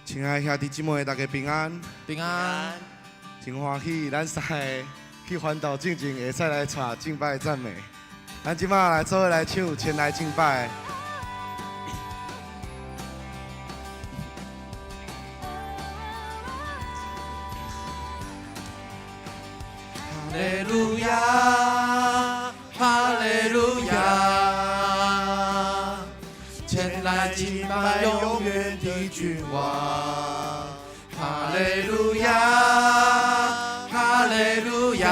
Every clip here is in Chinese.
亲爱兄弟姊妹，大家平安，平安，真欢喜，咱三个去环岛静静，会使来唱敬拜赞美。咱即马来做伙来唱《前来敬拜》。哈利路亚，哈利路亚，前来敬拜永远的君王。哈利路亚，哈利路亚，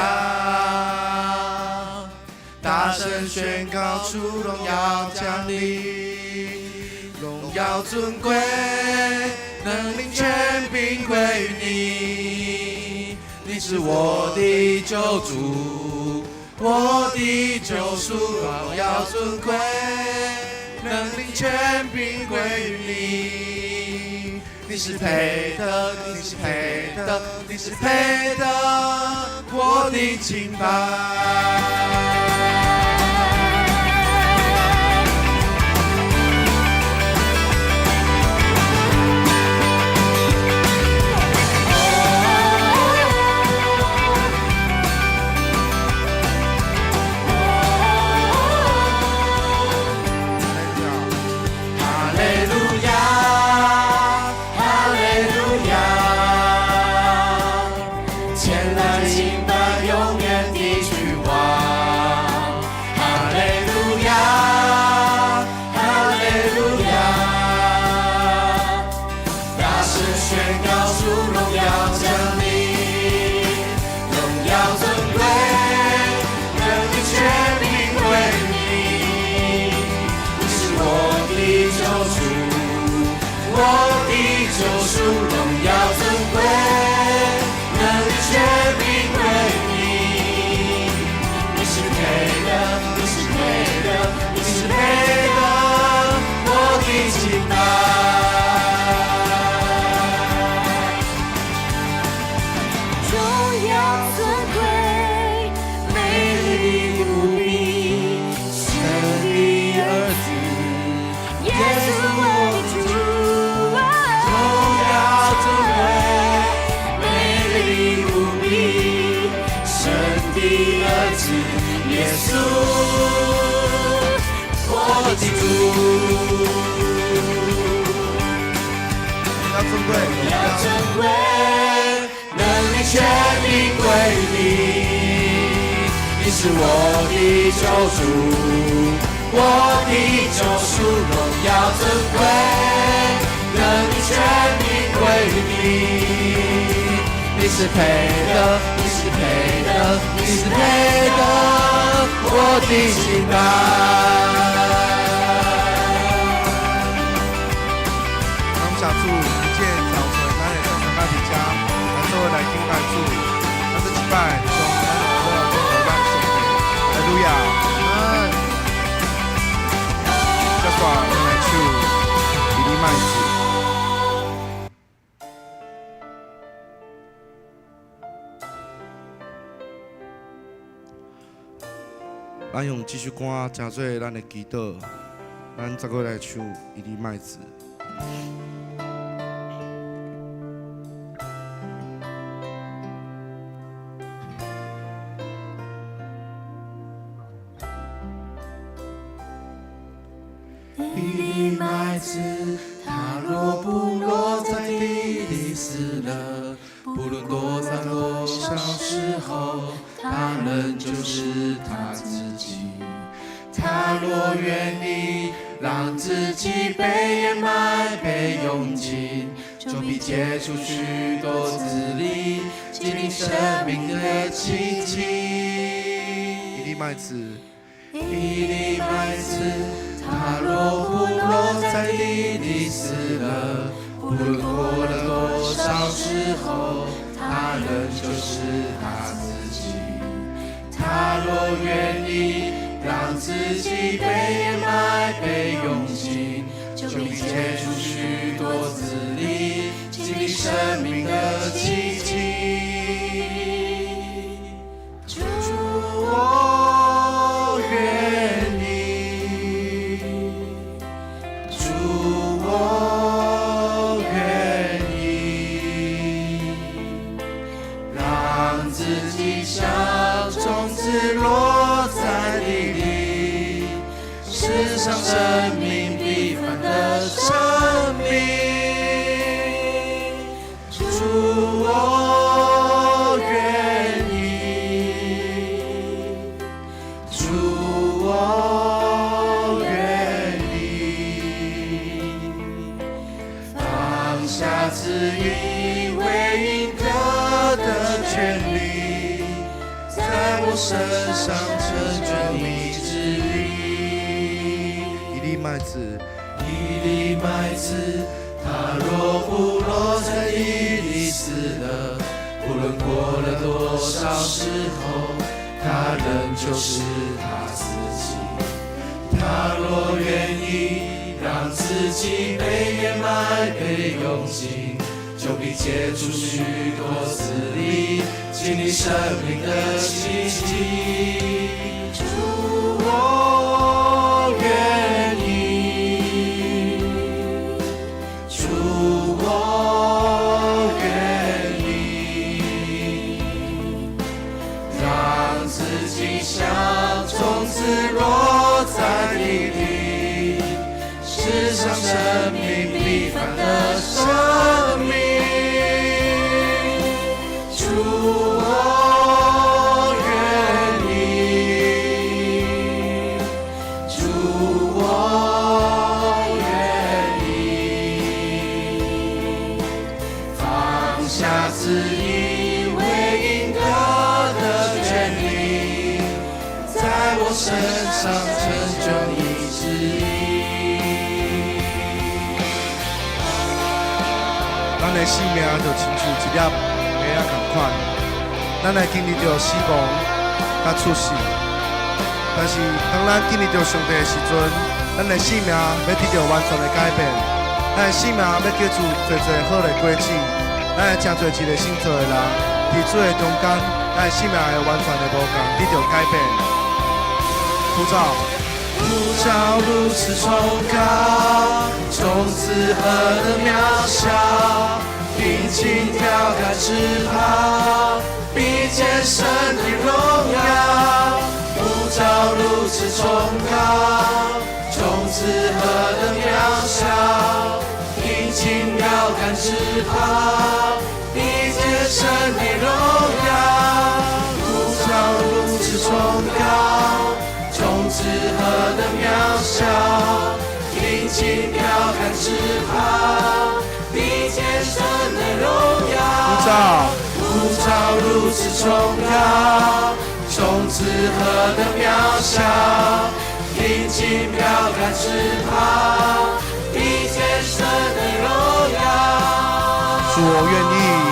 大声宣告出荣耀降临，荣耀尊贵，能力权柄归于你。你是我的救主，我的救赎，荣耀尊贵，能力权柄归于你。你是配的，你是配的，你是配的，我的敬拜。你是我的救主，我的救赎，荣耀尊贵，能力权柄归于你。你是配的，你是配的，你是配的，我的敬拜。感谢主，一见早晨，咱会上三底家，咱做伙来敬拜主，咱这礼拜从咱所有的伙伴送给，哈利路亚，阿门。这段我来唱《以利麦子》。咱用这首歌真做咱的祈祷，咱再过来唱《以利麦子》。一粒麦子，它若不落在地里死了，不论多脏多小时候，它仍就是它自己。它若愿意让自己被掩埋、被用尽，就必结出许多子粒，经历生命的奇迹。一粒麦子，一粒麦子。它若不落在地里死了，不论过了多少时候，它仍就是它自己。它若愿意让自己被掩埋、被用尽，就必结出许多子粒，经历生命的奇迹。主，我愿意。主，我愿意。自己像种子落在地里，世上生命必凡的生命。主，我愿意，主，我愿意，放下自以为应得的权利，在我身上成就你旨意。一粒麦子，一粒麦子，它若不落在地里死了，无论过了多少时候，它仍旧是它自己。它若愿意让自己被掩埋、被用尽，就必结出许多子粒，经历生命的奇迹。主，我愿意，主，我愿意，让自己像种子落在地里，世上生命必凡的生命。主，我愿意，主，我愿意，放下自以为应得的权利，在我身上成就你旨意。咱的性命就亲像一粒麦仔同款，咱会经历着死亡甲出世，但是当咱经历着上帝的时阵，咱的性命要得到完全的改变，咱的性命要结出多多好的果子，咱会成做一个新造的人，伫主的中间，咱的性命会完全的无共，得到改变。呼召，呼召如此崇高，种子何等渺小，平静飘开翅膀，比见神的荣耀。呼召如此崇高，种子何等渺小，平静飘开翅膀，比见神的荣耀。呼召如此崇高，种子何等渺小，平静飘开翅膀，比见神的荣耀。呼召如此崇高，种子何等渺小，平静飘开翅膀，比见神的荣耀。主，我愿意。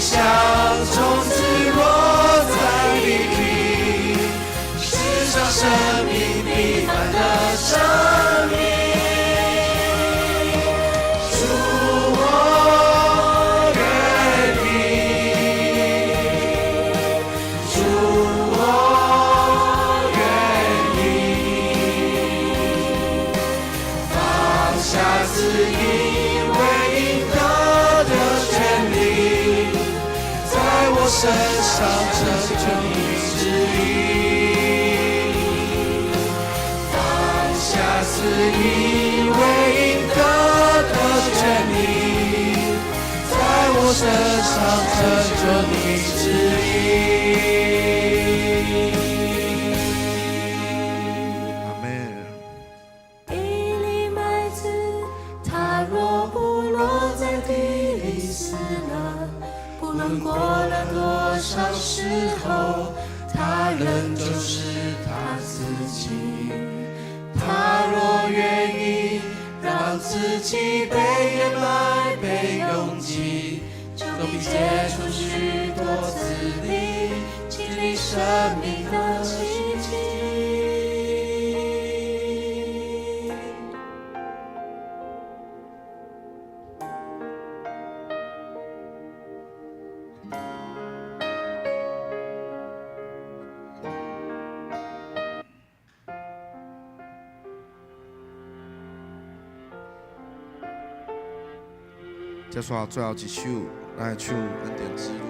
像种子落在地里，世上生命必凡的生命。主，我愿意，主，我愿意，放下自以为应得的权利，在我身上成就你旨意，放下自以为应得的权利，在我身上成就你旨意。阿门。一粒麦子，它若不落在地里死了，无论过了多少时候，它仍旧是它自己。他若愿意让自己被掩埋、被拥挤，就必结出许多子粒，经历生命的奇迹。接下最后一首，咱来唱《恩典之路》。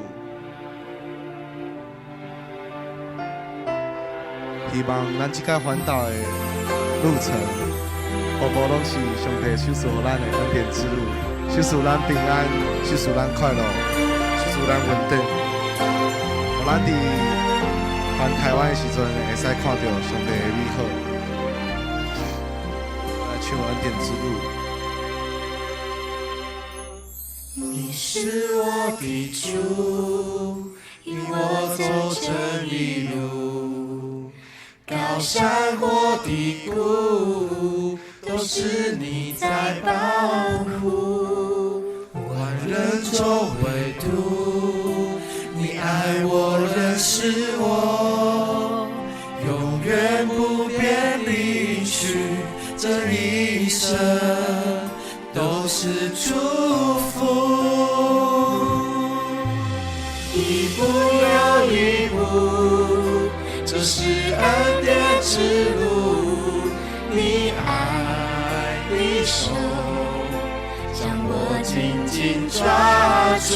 希望咱即届环岛的路程，步步拢是上帝赐予咱的恩典之路，赐予咱平安，赐予咱快乐，赐予咱稳定，互咱伫环台湾的时阵会使看到上帝的美好。来唱《恩典之路》。你是我的主，引我走这一路，高山或低谷，都是你在保护。万人中唯独你爱我，认识我，永远不变离去，这一生都是祝福。一步又一步，这是恩典之路，你爱你手将我紧紧抓住。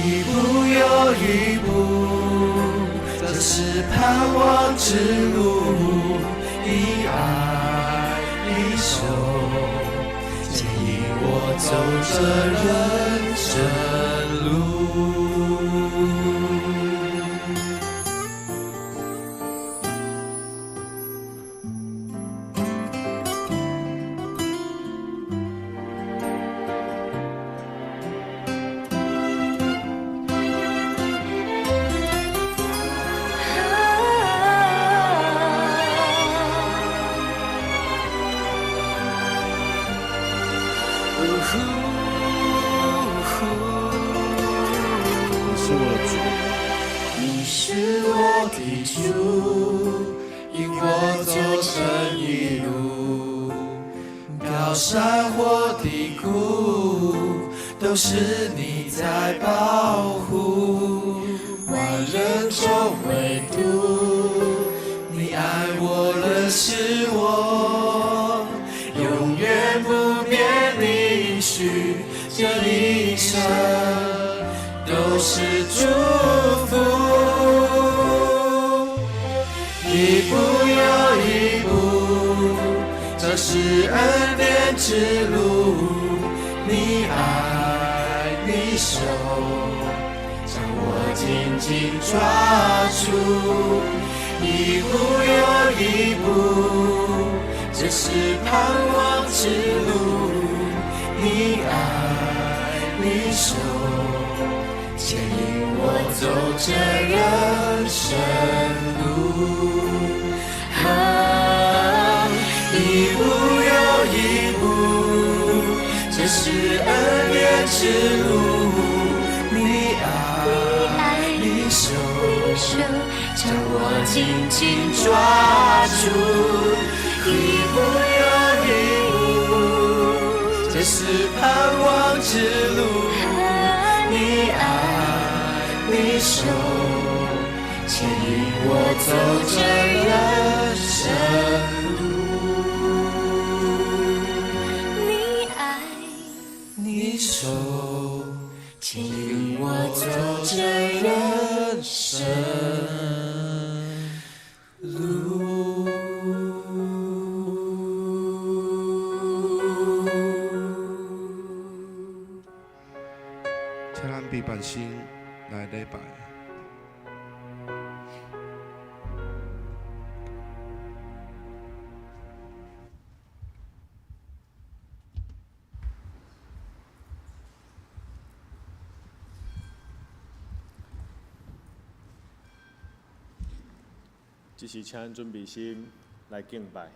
一步又一步，这是盼望之路，你爱你手牵引我走这人生路。你是我的主，引我走这一路，高山或低谷，都是你在保护。万人中唯独你爱我，认识我，永远不变离去，这一生都是祝福。一步又一步，这是恩典之路，你爱你手将我紧紧抓住。一步又一步，这是盼望之路，你爱你手牵引我走这人生路。一步又一步，这是恩典之路，你爱你手将我紧紧抓住。一步又一步，这是盼望之路，你爱你手牵引我走这人生路。你爱你手牵引我走这人生路。请咱闭眼睛来礼拜。这时，请咱准备心来敬拜。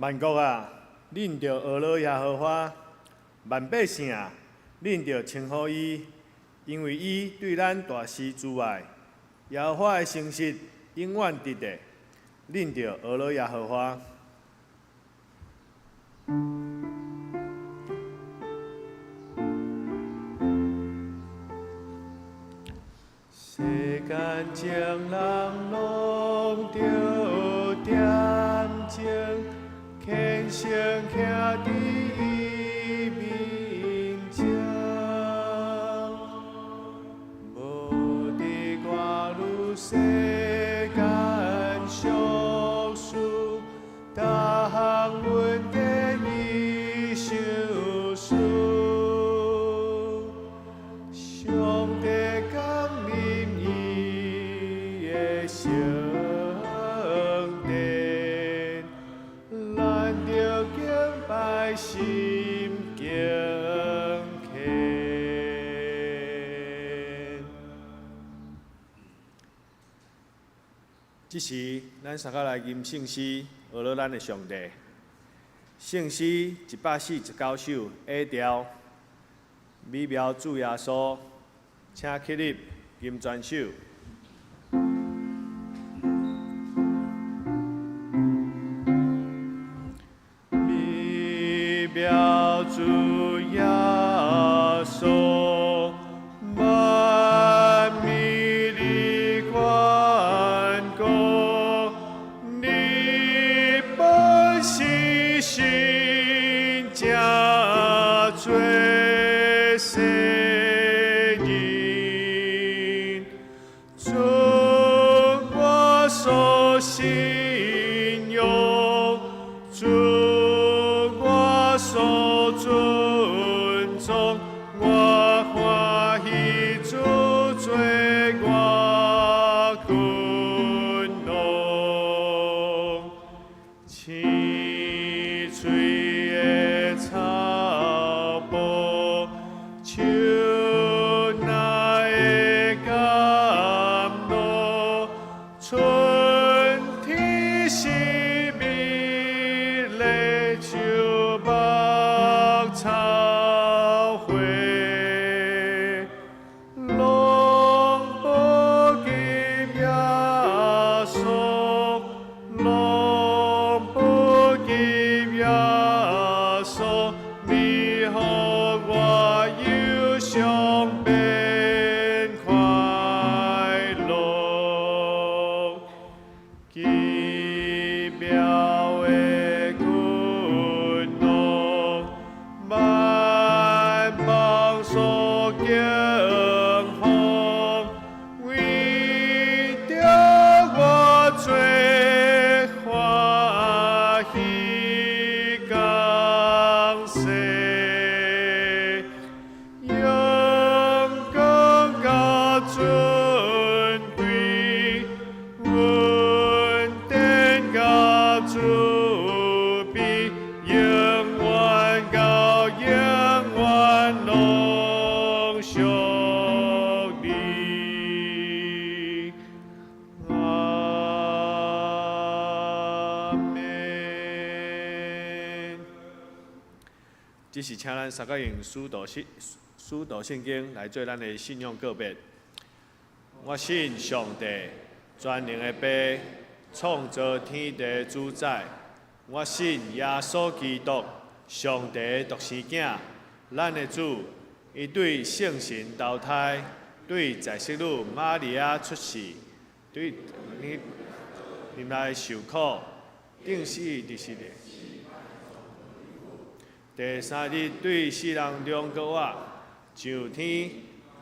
万国啊，恁着俄罗耶和华；万百姓啊，恁着称呼伊，因为伊对咱大施慈爱。耶和华的诚实永远直直，恁着俄罗耶和华。世间情人拢着点情，虔诚徛伫伊面前。无伫外路世间俗事，逐项问题伊想思。上帝降临伊的圣殿，咱着敬拜心敬虔。这时，咱三个来吟圣诗，学了咱的上帝。圣诗149首 A 调，美妙主耶稣。请起立，吟全首。美妙主耶稣，万美丽观光，你本是神家最深。所信用，主我所尊重，我欢喜主做我君王，青翠的草坡，树那的甘露，春天是美丽像麦草花，拢不及耶稣，拢不及耶稣，你予我忧伤变快乐。奇妙的君王，万邦所敬奉，为着我最欢喜感谢，永更甲尊贵。主必永远到永远拢属你。阿门。这是请咱三个用使徒圣经来做咱的信仰告别。我信上帝，全能的爸。创造天地的主宰，我信耶稣基督，上帝独生囝，咱的主，伊对圣神投胎，对在世女玛利亚出世，对临来受苦，定死第4日，第3日对死人中搁活，上天，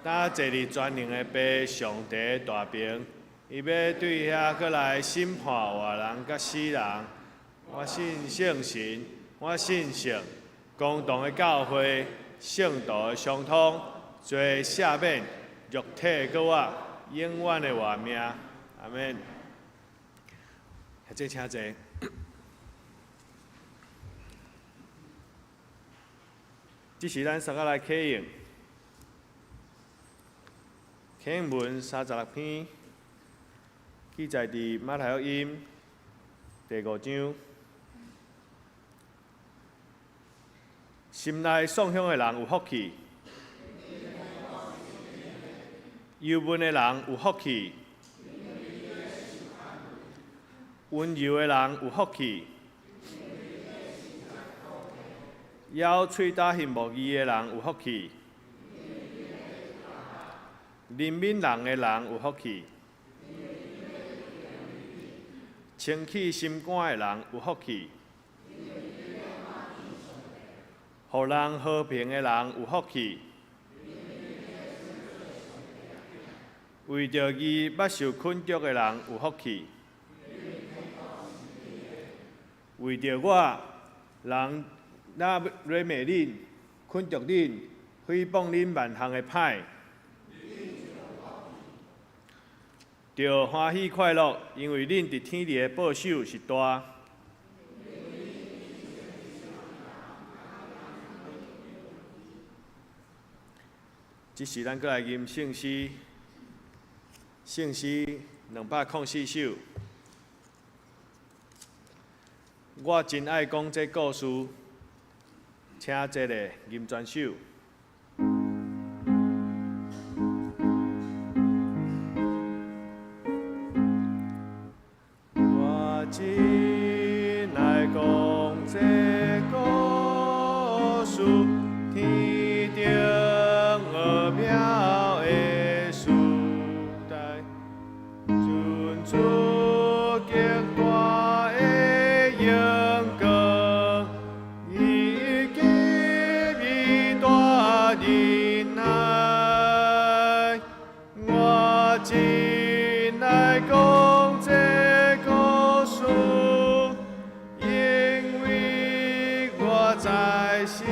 打坐伫全能的爸上帝大屏。伊要对遐过来审判活人甲死人。我信圣神，我信圣，公堂的教会，圣道的相通，做赦免，肉体搁活，永远的活命。阿免。这请坐。这是咱三个来启应。启应文36篇。记载伫马太福音第5章心内送香的人有福气，忧闷的人有福气，温柔的人有福气，咬喙打翕目字的人有福气，怜悯人的人有福气，清起心肝的人有福气。予人和平的人有福气，为着伊捌受困苦的人有福气，为着我人若惹骂恁、困着恁、诽谤恁万项的歹，着欢喜快乐，因为恁伫天地的保守是大。即时咱搁来吟圣诗，圣诗204首。我真爱讲这故事，请这个吟全首。我真爱讲这故事，天顶。在细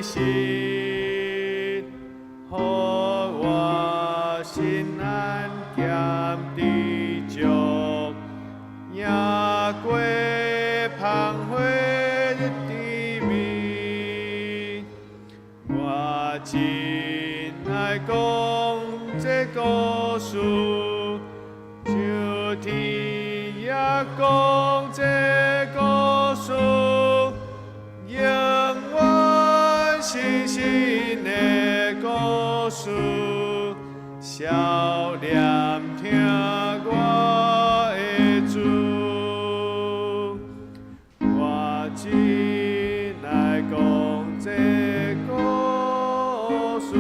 心，予我心安咸知足，也过芳华的味。我真爱讲这故事，就天也讲这故事。星星的故事，少念听我的主，我真爱讲这故事，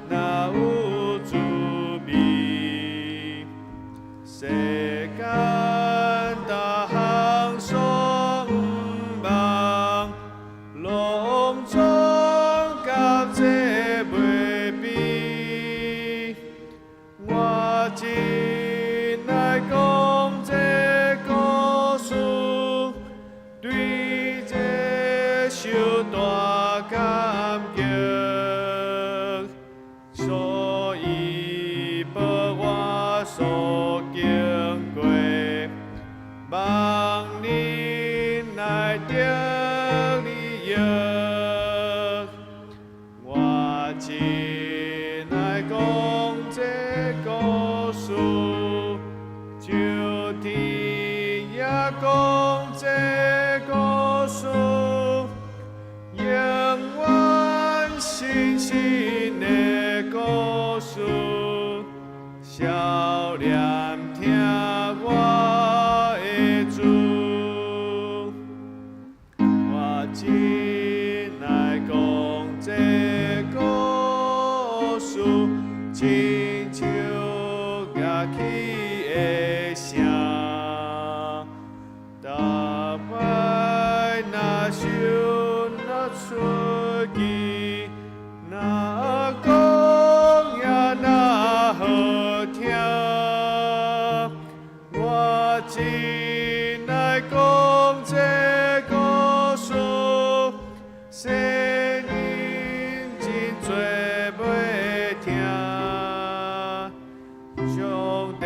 若有滋味，世间大项所毋望。拢总甲这袂比，我真爱讲这故事，对这受大感激，所以报我所经过，望恁来得。我真爱讲这故事，就天也讲这故事，永远新鲜的故事，少念听我的主，我真爱讲这故事，亲像乐器的声，逐摆若想若出奇，若讲也若好听，我真爱讲这故事。世人真多要听，上帝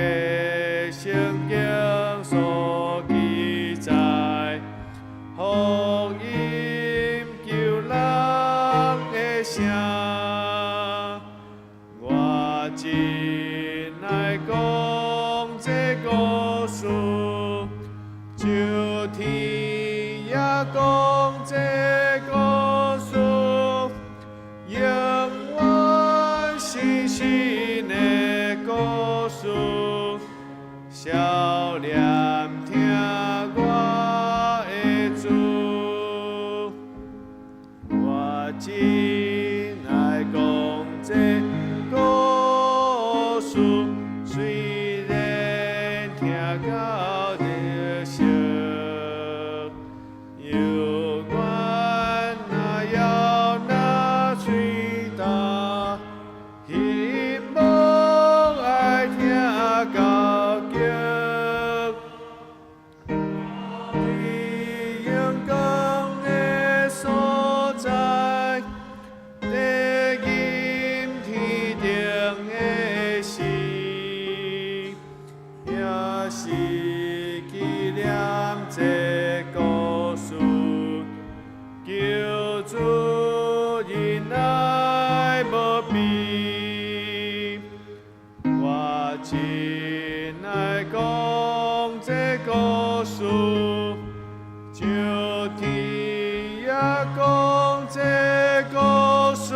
圣经所记载，福音救人的声，我真爱讲这故事，就天也讲这。今来讲这故事，虽然听到热血，有关那要那吹打，希望爱听到脚。阳光的所在，在阴天顶的时，也是纪念这故事，求主仁爱无比。我真爱讲这故事。就天也讲这故事，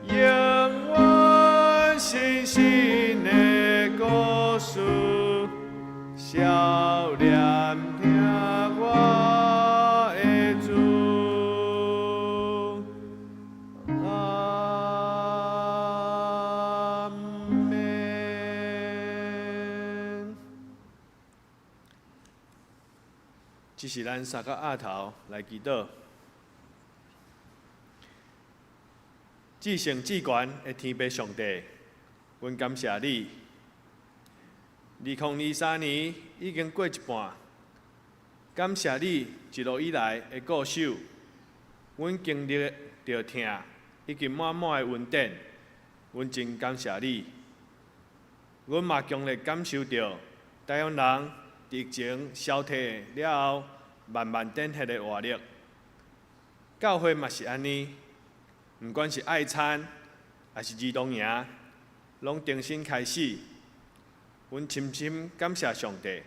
永远新新的故事，少年听我的主。阿门。这是咱三个额头来祈祷。至圣至权的天父上帝，阮感谢你。2023年已经过一半，感谢你一路以来的固守。阮经历着疼，以及满满的恩典，阮真感谢你。阮嘛强烈感受到台湾人疫情消退了后，慢慢展现的活力。教会嘛是安尼，毋管是爱餐还是儿童营，拢重新开始。阮深深感谢上帝，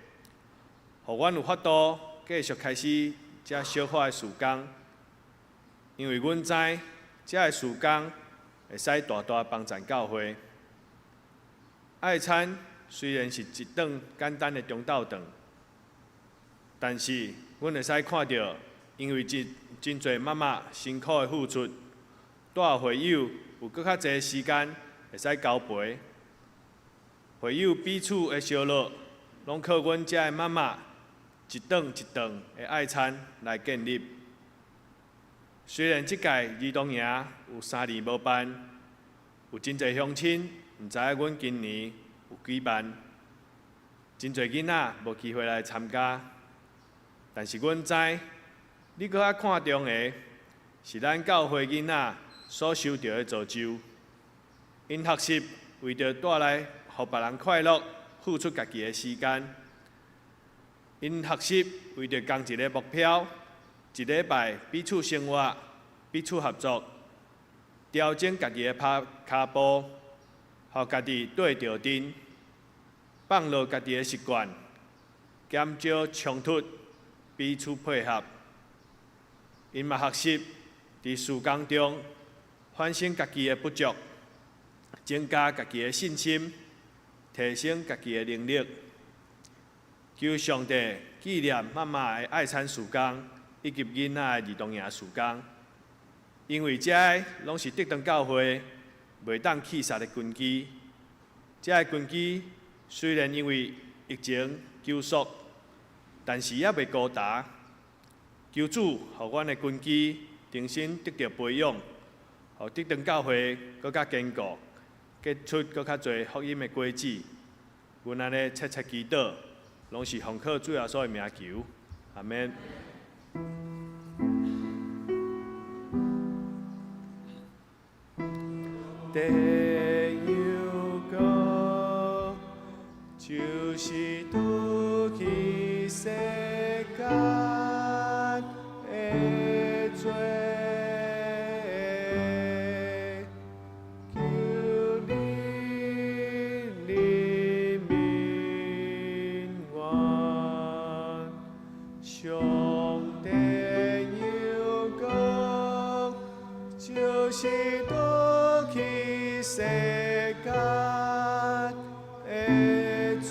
互阮有法度继续开始这小可的事工，因为阮知这个事工会使大大帮助教会。爱餐虽然是一顿简单的中昼饭，但是阮会使看到，因为真侪妈妈辛苦的付出，带会友有搁较侪时间会使交陪。会友彼此的相乐，拢靠阮遮的妈妈一顿一顿的爱餐来建立。虽然即届儿童营有3年无办，有真侪乡亲毋知影阮今年有举办，真侪囡仔无机会来参加。但是阮知，你搁较看重的是咱教会囡仔所受到的造就。因学习为着带来互别人快乐，付出家己的时间。因学习为着共一个目标，一礼拜彼此生活，彼此合作，调整家己的脚步，互家己对着阵，放落家己的习惯，减少冲突，彼此配合。因嘛学习伫事工中反省家己的不足，增加家己的信心，提升家己的能力。求上帝纪念妈妈的爱餐事工，以及囡仔的儿童营事工，因为这拢是德堂教会袂当弃杀的根基。这个根基虽然因为疫情救赎，但是也袂高达。求主，互阮的根基重新得到培养，互德堂教会更加坚固，结出更较侪福音的果子。阮安尼切切祈祷，拢是奉靠主耶稣的名求，阿免。第有个就是拄起世间的罪，求你怜悯我，上帝有个就是拄起世间的罪。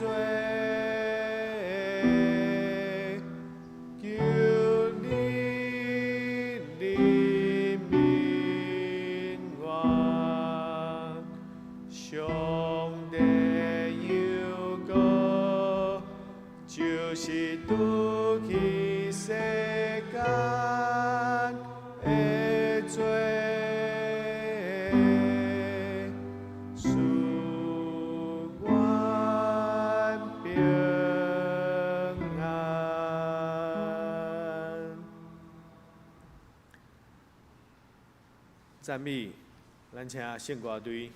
求你怜悯赞美，咱请圣歌队。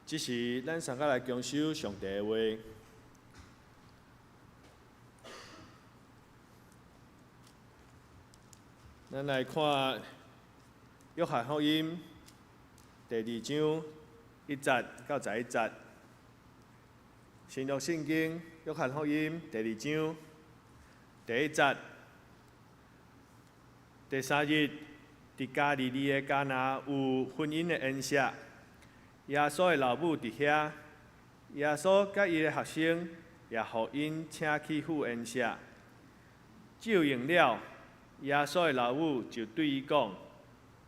这是咱三个来恭守上帝的话。咱来看《约翰福音》第2章1节到11节，《新约圣经》约翰福音第2章第1节。第3日，伫加利利的迦拿有婚姻的宴席，耶稣的老母伫遐，耶稣甲伊的学生也互因请去赴宴席。酒用了，耶稣的老母就对伊讲：“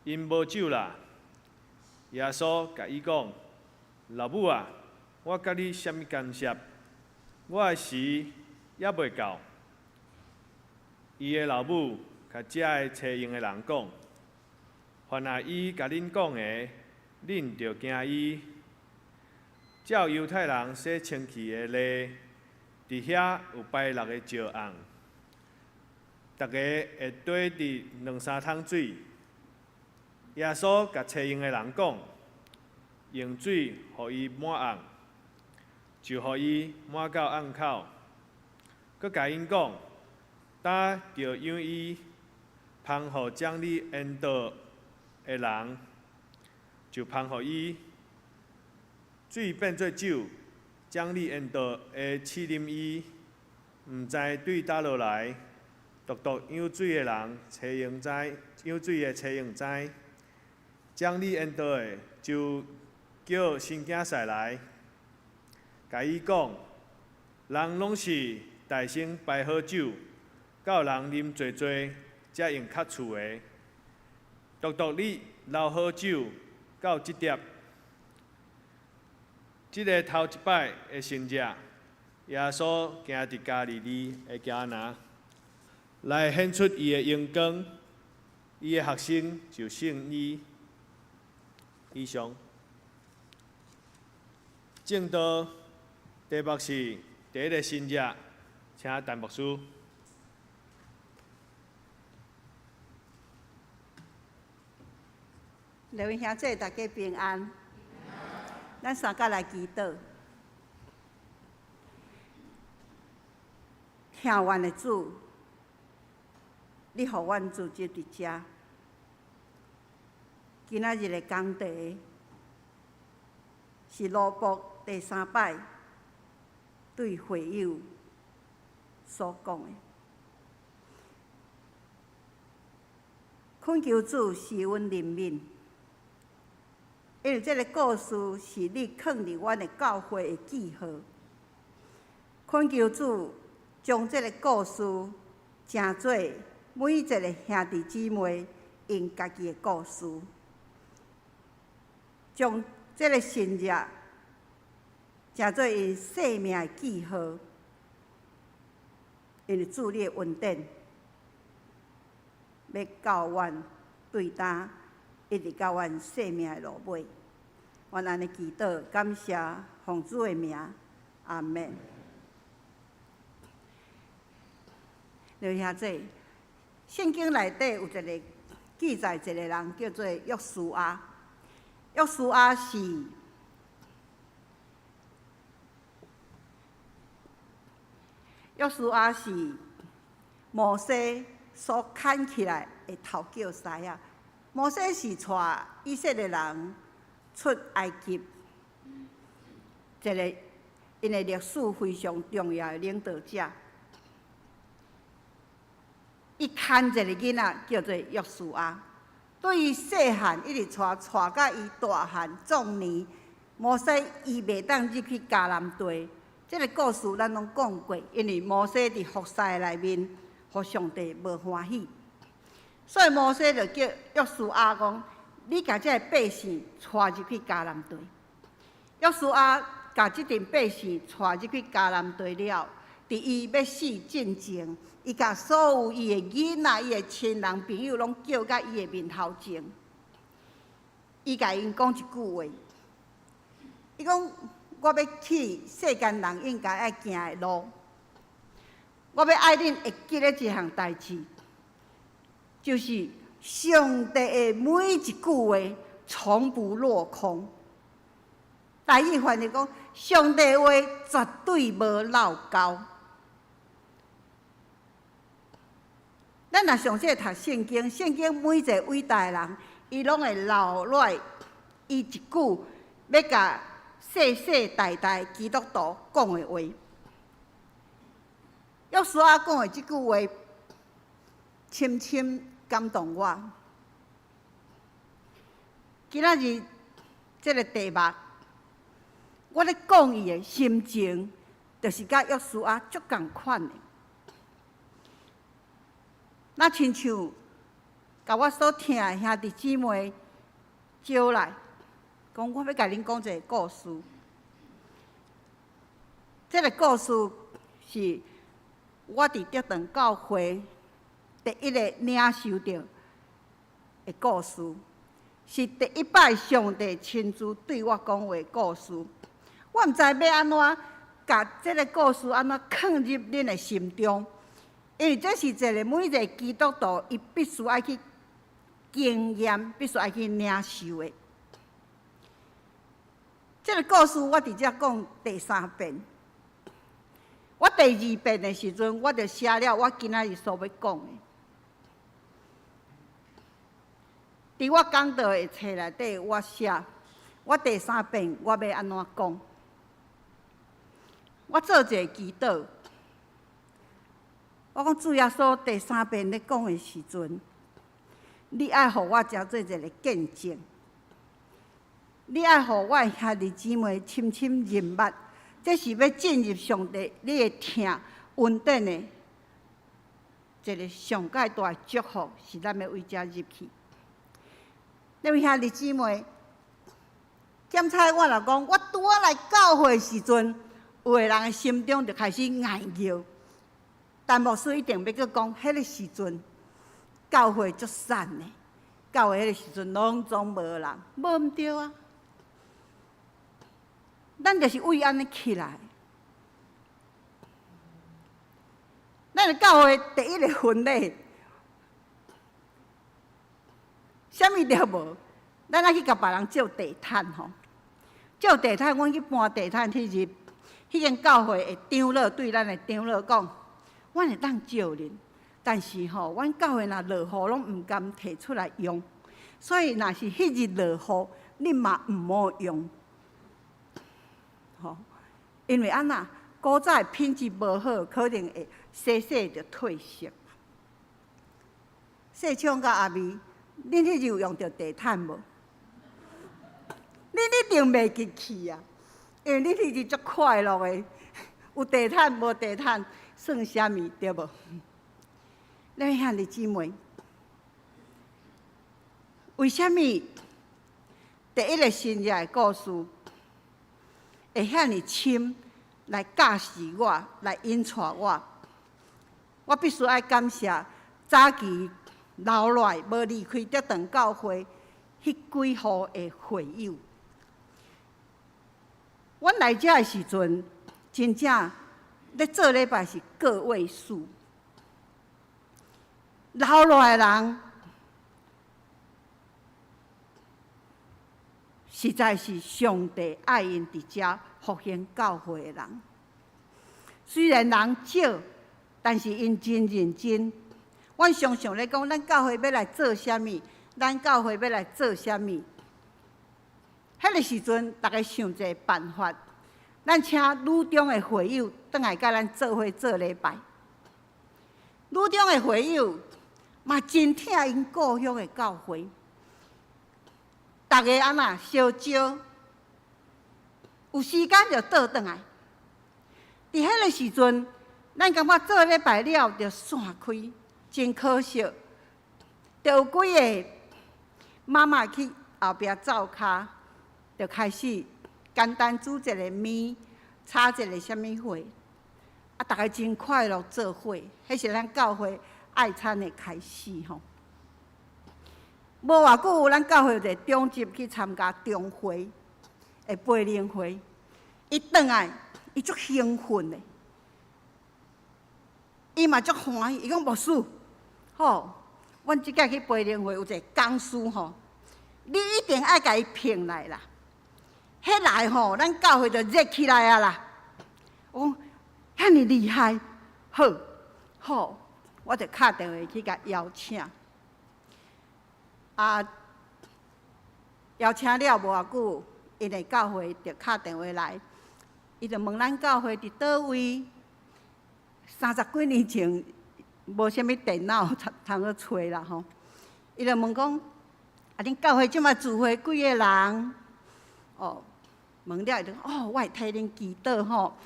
因无酒啦。”耶稣甲伊讲：“老母啊，我甲你啥物干涉？我的时还未到。”伊的老母甲遮个找用的人讲：“凡若伊甲恁讲的，恁着惊伊。照犹太人洗清气的礼，伫遐有摆6个石甕，大家会堆伫2、3桶水。耶稣甲找用的人讲，用水互伊满甕，就互伊满到甕口。佮甲因讲，呾着让伊芳互将你引导的人，就芳互伊。水变做酒，将你引导的试啉伊，毋知对倒落来。独独养水的人，找用知，养水的找用知。将你引导的，就叫新囝婿来，甲伊讲，人拢是大声摆好酒，到人啉多多，才用较厝的。独独你留好酒，到即碟。即个头一摆的圣者，耶稣行伫加利利的迦拿，来显出伊的荣光，伊的学生就信伊。以上，正道题目是第一个信者，请陈牧师。各位兄弟，大家平安。咱三甲来祈祷。听阮的主，你互阮自己伫遮。今仔日的讲题是罗卜第3摆对会友所讲的。恳求主赐阮怜悯，因为这个故事是你放伫阮的教会的记号。恳求主将这个故事成做每一个兄弟姊妹因家己的故事。将这个信日成做因生命的记号，因为主你的恩典要教阮对担，一直到阮生命的路尾。阮安尼祈祷，感谢奉主的名，阿门。刘兄弟，圣经内底有一个记载，一个人叫做约书亚。约书亚是摩西所牵起来的头叫师仔。摩西是带以色列人出埃及，一个因的历史非常重要的领导者。伊牵一个囡仔叫做约书亚。对伊细汉一直带到伊大汉壮年，摩西伊袂当入去迦南地。这个故事咱拢讲过，因为摩西伫服侍内面，互上帝无欢喜，所以摩西就叫约书亚讲：你甲这个百姓带入去迦南地。约书亚甲即群百姓带入去迦南地了，伫伊要死进前。伊甲所有伊的囡仔、伊的亲人朋友，拢叫到伊的面头前。伊甲因讲一句话，伊讲：我要去世间人应该爱行的路，我要爱恁会记得一项代志，就是上帝的每一句话从不落空。大意翻译讲，上帝的话绝对无漏交。咱若详细读圣经，圣经每一个伟大的人，伊拢会留落伊一句要甲世世代代基督徒讲的话。约书亚讲的即句话，深深感动我。今仔日这个题目，我咧讲伊的心情，就是甲约书亚足共款的。那亲像，甲我所听的兄弟姊妹招来，讲我要甲恁讲一个故事。这个故事是我伫德堂教会第一个领受到的故事，是第一摆上帝亲自对我讲话的故事。我毋知要安怎把这个故事安怎放入恁的心中，因为这是每一个基督徒伊必须要去经验，必须要去领受的。这个故事我直接讲第3遍，我第2遍的时阵，我就写了我今仔日所要讲的。伫我讲道的册内底，我写我第3遍我要安怎讲。我做一个祈祷，我讲主耶稣第3遍咧讲的时阵，你爱互我真做一个见证，你爱互我的兄弟姊妹深深认捌，这是要进入上帝你的听恩典的一个上界大的祝福，是咱要为遮入去。那位兄弟姊妹，检查我来讲，我拄仔来教会的时阵，有个人的心中就开始哀叫，但牧师一定要佮讲，迄个时阵教会足散的，教会迄个时阵拢总无人，无毋对啊。咱就是为安尼起来，咱的教会第一个婚礼。啥物都无，咱爱去甲别人借地毯吼，借地毯，阮去搬地毯迄日，迄间教会的长老对咱的长老讲，阮会当借恁，但是吼，阮教会若落雨，拢毋甘摕出来用，所以若是迄日落雨，恁嘛毋好用，吼，因为安那古早品质无好，可能会洗就褪色，洗唱到暗暝。恁迄日有用到地毯无？恁一定袂记去啊！因为恁迄日足快乐的，有地毯无地毯算啥物对无？咱兄弟姊妹，为虾米第一个新约的故事会遐尼深来教示我，来引带我？我必须爱感谢早期。留来无离开这堂教会，迄几户的会友。阮来遮的时阵，真正咧做礼拜是个位数，留来的人实在是上帝爱因伫遮复兴教会的人。虽然人少，但是因真认真。阮常常咧讲，咱教会要来做啥物？咱教会要来做啥物？迄个时阵，大家想一个办法，咱请女中的会友倒来甲咱做伙做礼拜。女中的会友嘛真疼因故乡的教会，大家安那相招，有时间就倒转来。伫迄个时阵，咱感觉做礼拜了就散开。真可惜，就有几个妈妈去后壁灶骹，就开始简单煮一个面，炒一个啥物货，啊，大家真快乐做伙，迄是咱教会爱餐的开始吼。无偌久，有咱教会有一个中级去参加中会的培灵会，伊转来，伊足兴奋的，伊嘛足欢喜，伊讲牧师。吼，阮即届去培灵会有一个讲师吼，你一定爱甲伊聘来啦。迄来吼，咱教会就热起来啊啦。我讲遐尼厉害，好，我就敲电话去甲邀请。邀请了无偌久，因的教会就敲电话来，伊就问咱教会伫倒位，30几年前。无啥物电脑通去找啦吼，伊就问讲：啊，恁教会即摆聚会几个人？哦，问了伊就讲：哦，我会替恁祈祷吼，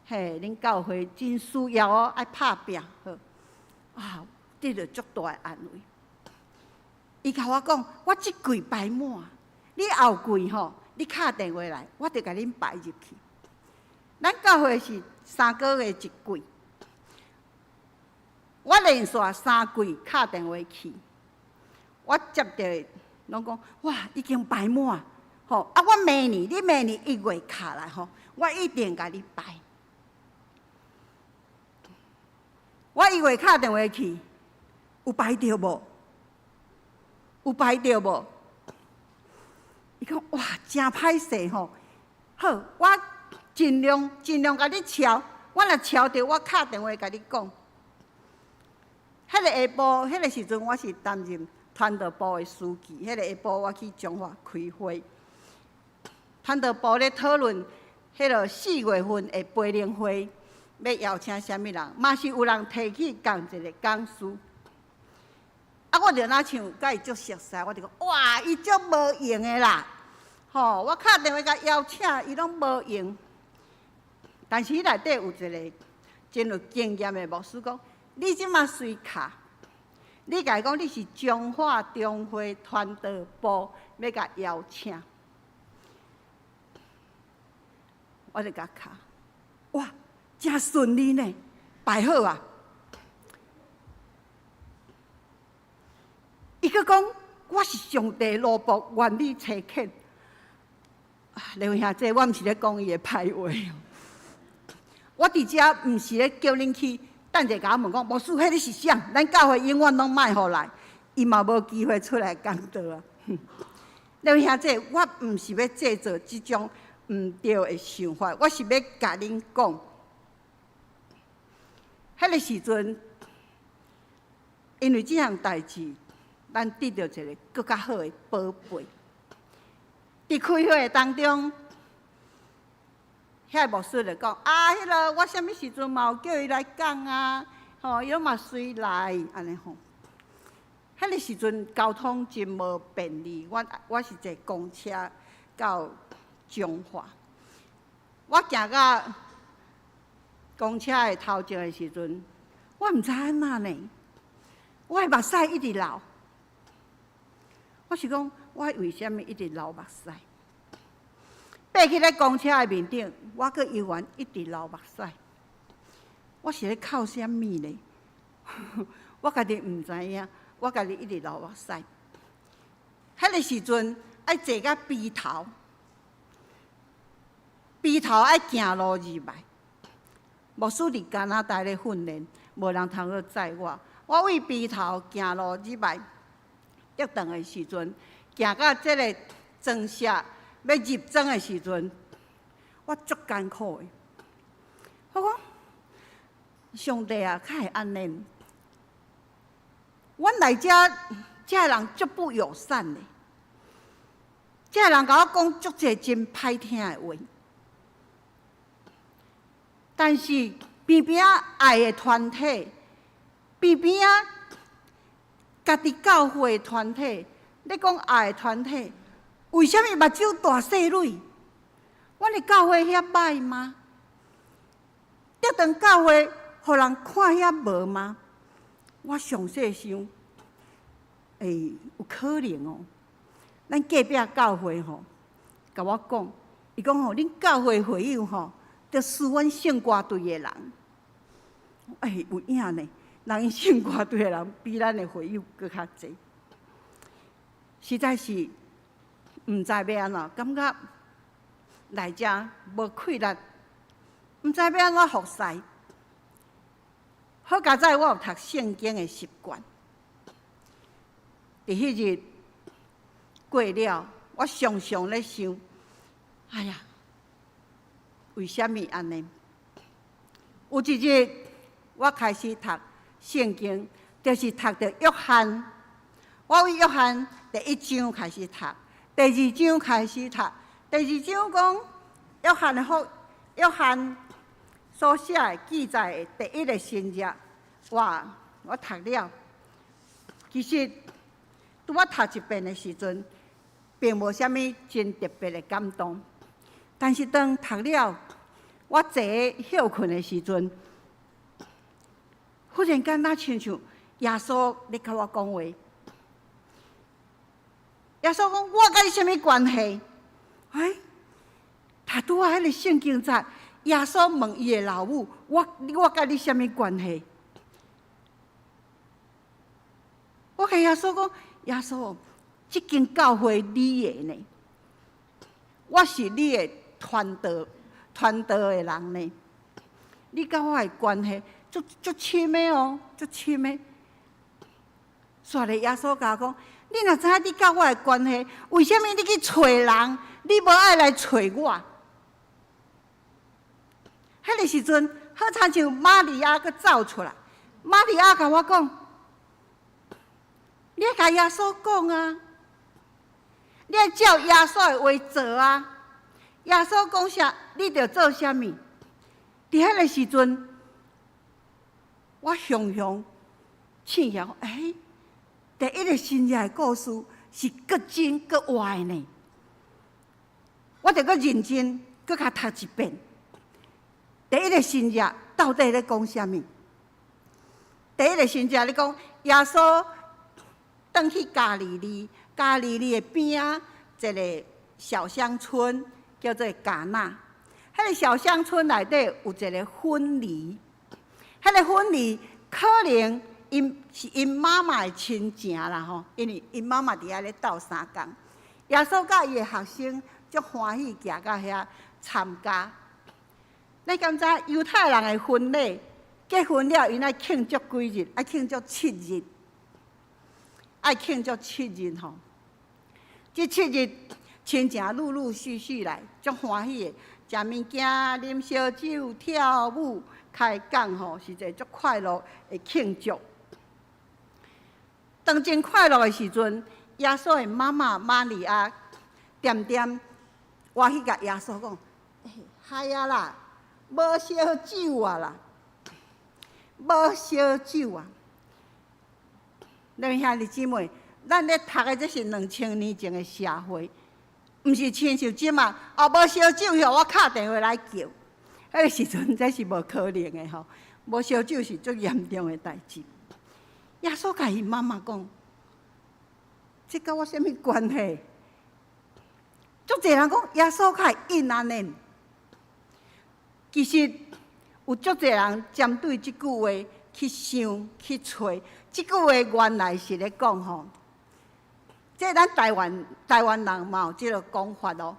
嘿，恁教会真需要哦，爱拍拼好。啊，得着足大的安慰。伊甲我讲：我即柜排满，你后柜吼，你敲电话来，我就甲恁排入去。咱教会是3个月一柜。我连续3柜敲电话去，我接到拢讲哇已经排满，吼啊！我明年你明年1月敲来吼，我一定甲你排。我1月打电话去，有排着无？有排着无？伊讲哇，真歹势吼！好，我尽量甲你敲，我若敲着，我敲电话甲你讲。迄个下晡，迄个时阵我是担任团导部的书记。迄个下晡我去中华开会，团导部咧讨论迄个4月份的培灵会，要邀请啥物人？嘛是有人提起共一个讲师。啊，我着哪像甲伊足熟悉，我就讲哇，伊足无用的啦！吼，我敲电话甲邀请，伊拢无用。但是迄内底有一个真有经验的牧师讲。你即马随卡，你甲伊讲你是中华中会团导部要甲邀请，我就甲卡，哇，真顺利呢，排好啊！伊佫讲我是上帝罗卜，愿你差遣。刘兄弟，我毋是咧讲伊的歹话，我伫遮毋是咧叫恁去。等者甲我问讲，牧师，迄个是啥？咱教会永远拢莫互来，伊嘛无机会出来讲道啊。两兄弟，我毋是要制造即种毋对的想法，我是要甲恁讲，迄个时阵，因为即项代志，咱得到一个更较好的宝贝。伫开会当中。遐牧师就讲啊，迄个我啥物时阵嘛有叫伊来讲啊，吼，伊拢嘛随来安尼吼。迄个时阵交通真无便利，我是坐公车到中华，我行到公车的头前的时阵，我毋知安那呢，我的目屎一直流。我是讲，我为虾米一直流目屎？爬去咧公车的面顶，我阁犹原一直流目屎。我是咧靠啥物呢？我家己毋知影，我家己一直流目屎。迄个时阵爱坐到鼻头爱行路入来。牧师伫加拿大咧训练，无人通去载我。我为鼻头行路入来，约顿的时阵，行到即个庄舍。要入庄的时阵，我足艰苦的。我讲，上帝啊，较会安尼。阮来遮，遮人足不友善的，遮人甲我讲足侪真歹听的话。但是偏偏爱的团体，偏偏家己教会的团体，你讲爱的团体。为什么目睭大细蕊？阮的教会遐歹吗？德堂教会，互人看遐无吗？我详细想，有可能哦。咱隔壁教会吼，甲我讲，伊讲吼，恁教会会友吼，着输阮圣歌队的人。有影呢，人因圣歌队的人比咱的会友搁较济，实在是。毋知要安怎，感觉来遮无气力，毋知要安怎服侍。好佳在我有读圣经的习惯，伫迄日过了，我常常咧想，哎呀，为什么安尼？有一日我开始读圣经，就是读着约翰，我为约翰第1章开始读。第2章开始读，第2章讲约翰所写的记载的第1个新约，哇！我读了，其实拄我读一遍的时阵，并无啥物真特别的感动。但是当读了，我坐休困的时阵，忽然间，亲像耶稣咧甲我讲话。耶稣讲：“我甲你什么关系？”他拄啊，迄个圣经在耶稣问伊的老母：“我甲你什么关系？”我甲耶稣讲：“耶稣，即间教会你的呢？我是你的传道的人呢？你甲我的关系足深的哦，足深的。煞咧，耶稣甲我讲：你若知影你甲我的关系，为什么你去找人？你无爱来找我？迄个时阵，好亲像玛利亚佮走出来。玛利亚甲我讲：你要甲耶稣讲啊，你要照耶稣的话做啊。耶稣讲啥，你着做啥物？伫迄个时阵，我雄雄庆幸，第一个新约的故事是搁真搁活的呢。我着搁认真搁较读一遍。第一个新约到底咧讲啥物？第一个新约咧讲耶稣转去加利利，加利利的边啊一个小乡村叫做迦纳。迄个小乡村内底有一个婚礼，迄个婚礼可能是因妈妈的亲情啦吼，因为因妈妈伫遐咧斗相共。耶稣甲伊的学生足欢喜行到遐参加。咱敢知犹太人的婚礼结婚了，因爱庆祝几日？爱庆祝7日，爱庆祝7日吼。这7日亲情陆续来，足欢喜的。食物件、啉烧酒、跳舞、开讲吼，是一个足快乐的庆祝。当真快乐的时阵，耶稣的妈妈玛利亚点点我去甲耶稣讲：嗨啊啦，无烧酒啊啦，无烧酒啊！咱兄弟姊妹，咱咧读的这是2000年前的社会。毋是亲像即嘛，无烧酒吼，我敲电话来叫。迄个时阵，这是无可能的吼。无烧酒是足严重的代志。耶稣甲伊妈妈讲：这甲我啥物关系？足侪人讲耶稣较因安尼。其实有足侪人针对即句话去想去找，即句话原来是咧讲吼。这咱台湾人嘛有即个讲法哦。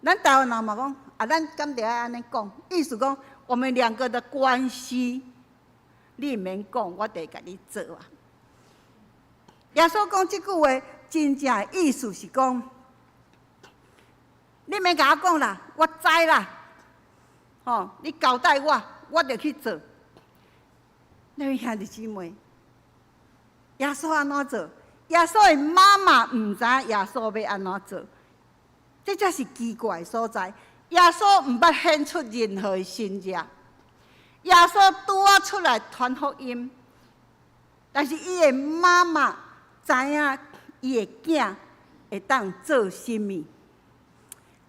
咱台湾人嘛讲，咱敢得爱安尼讲，意思讲我们两个的关系，你毋免讲，我得甲你做啊。耶稣讲即句话，真正的意思是讲，你免甲我讲啦，我知啦，吼，你交代我着去做。咱位兄弟姊妹，耶稣安怎做？耶稣的妈妈唔知耶稣要安怎做，这才是奇怪所在。耶稣唔捌显出任何新约，耶稣拄啊出来传福音，但是伊的妈妈知影伊的囝会当做甚物，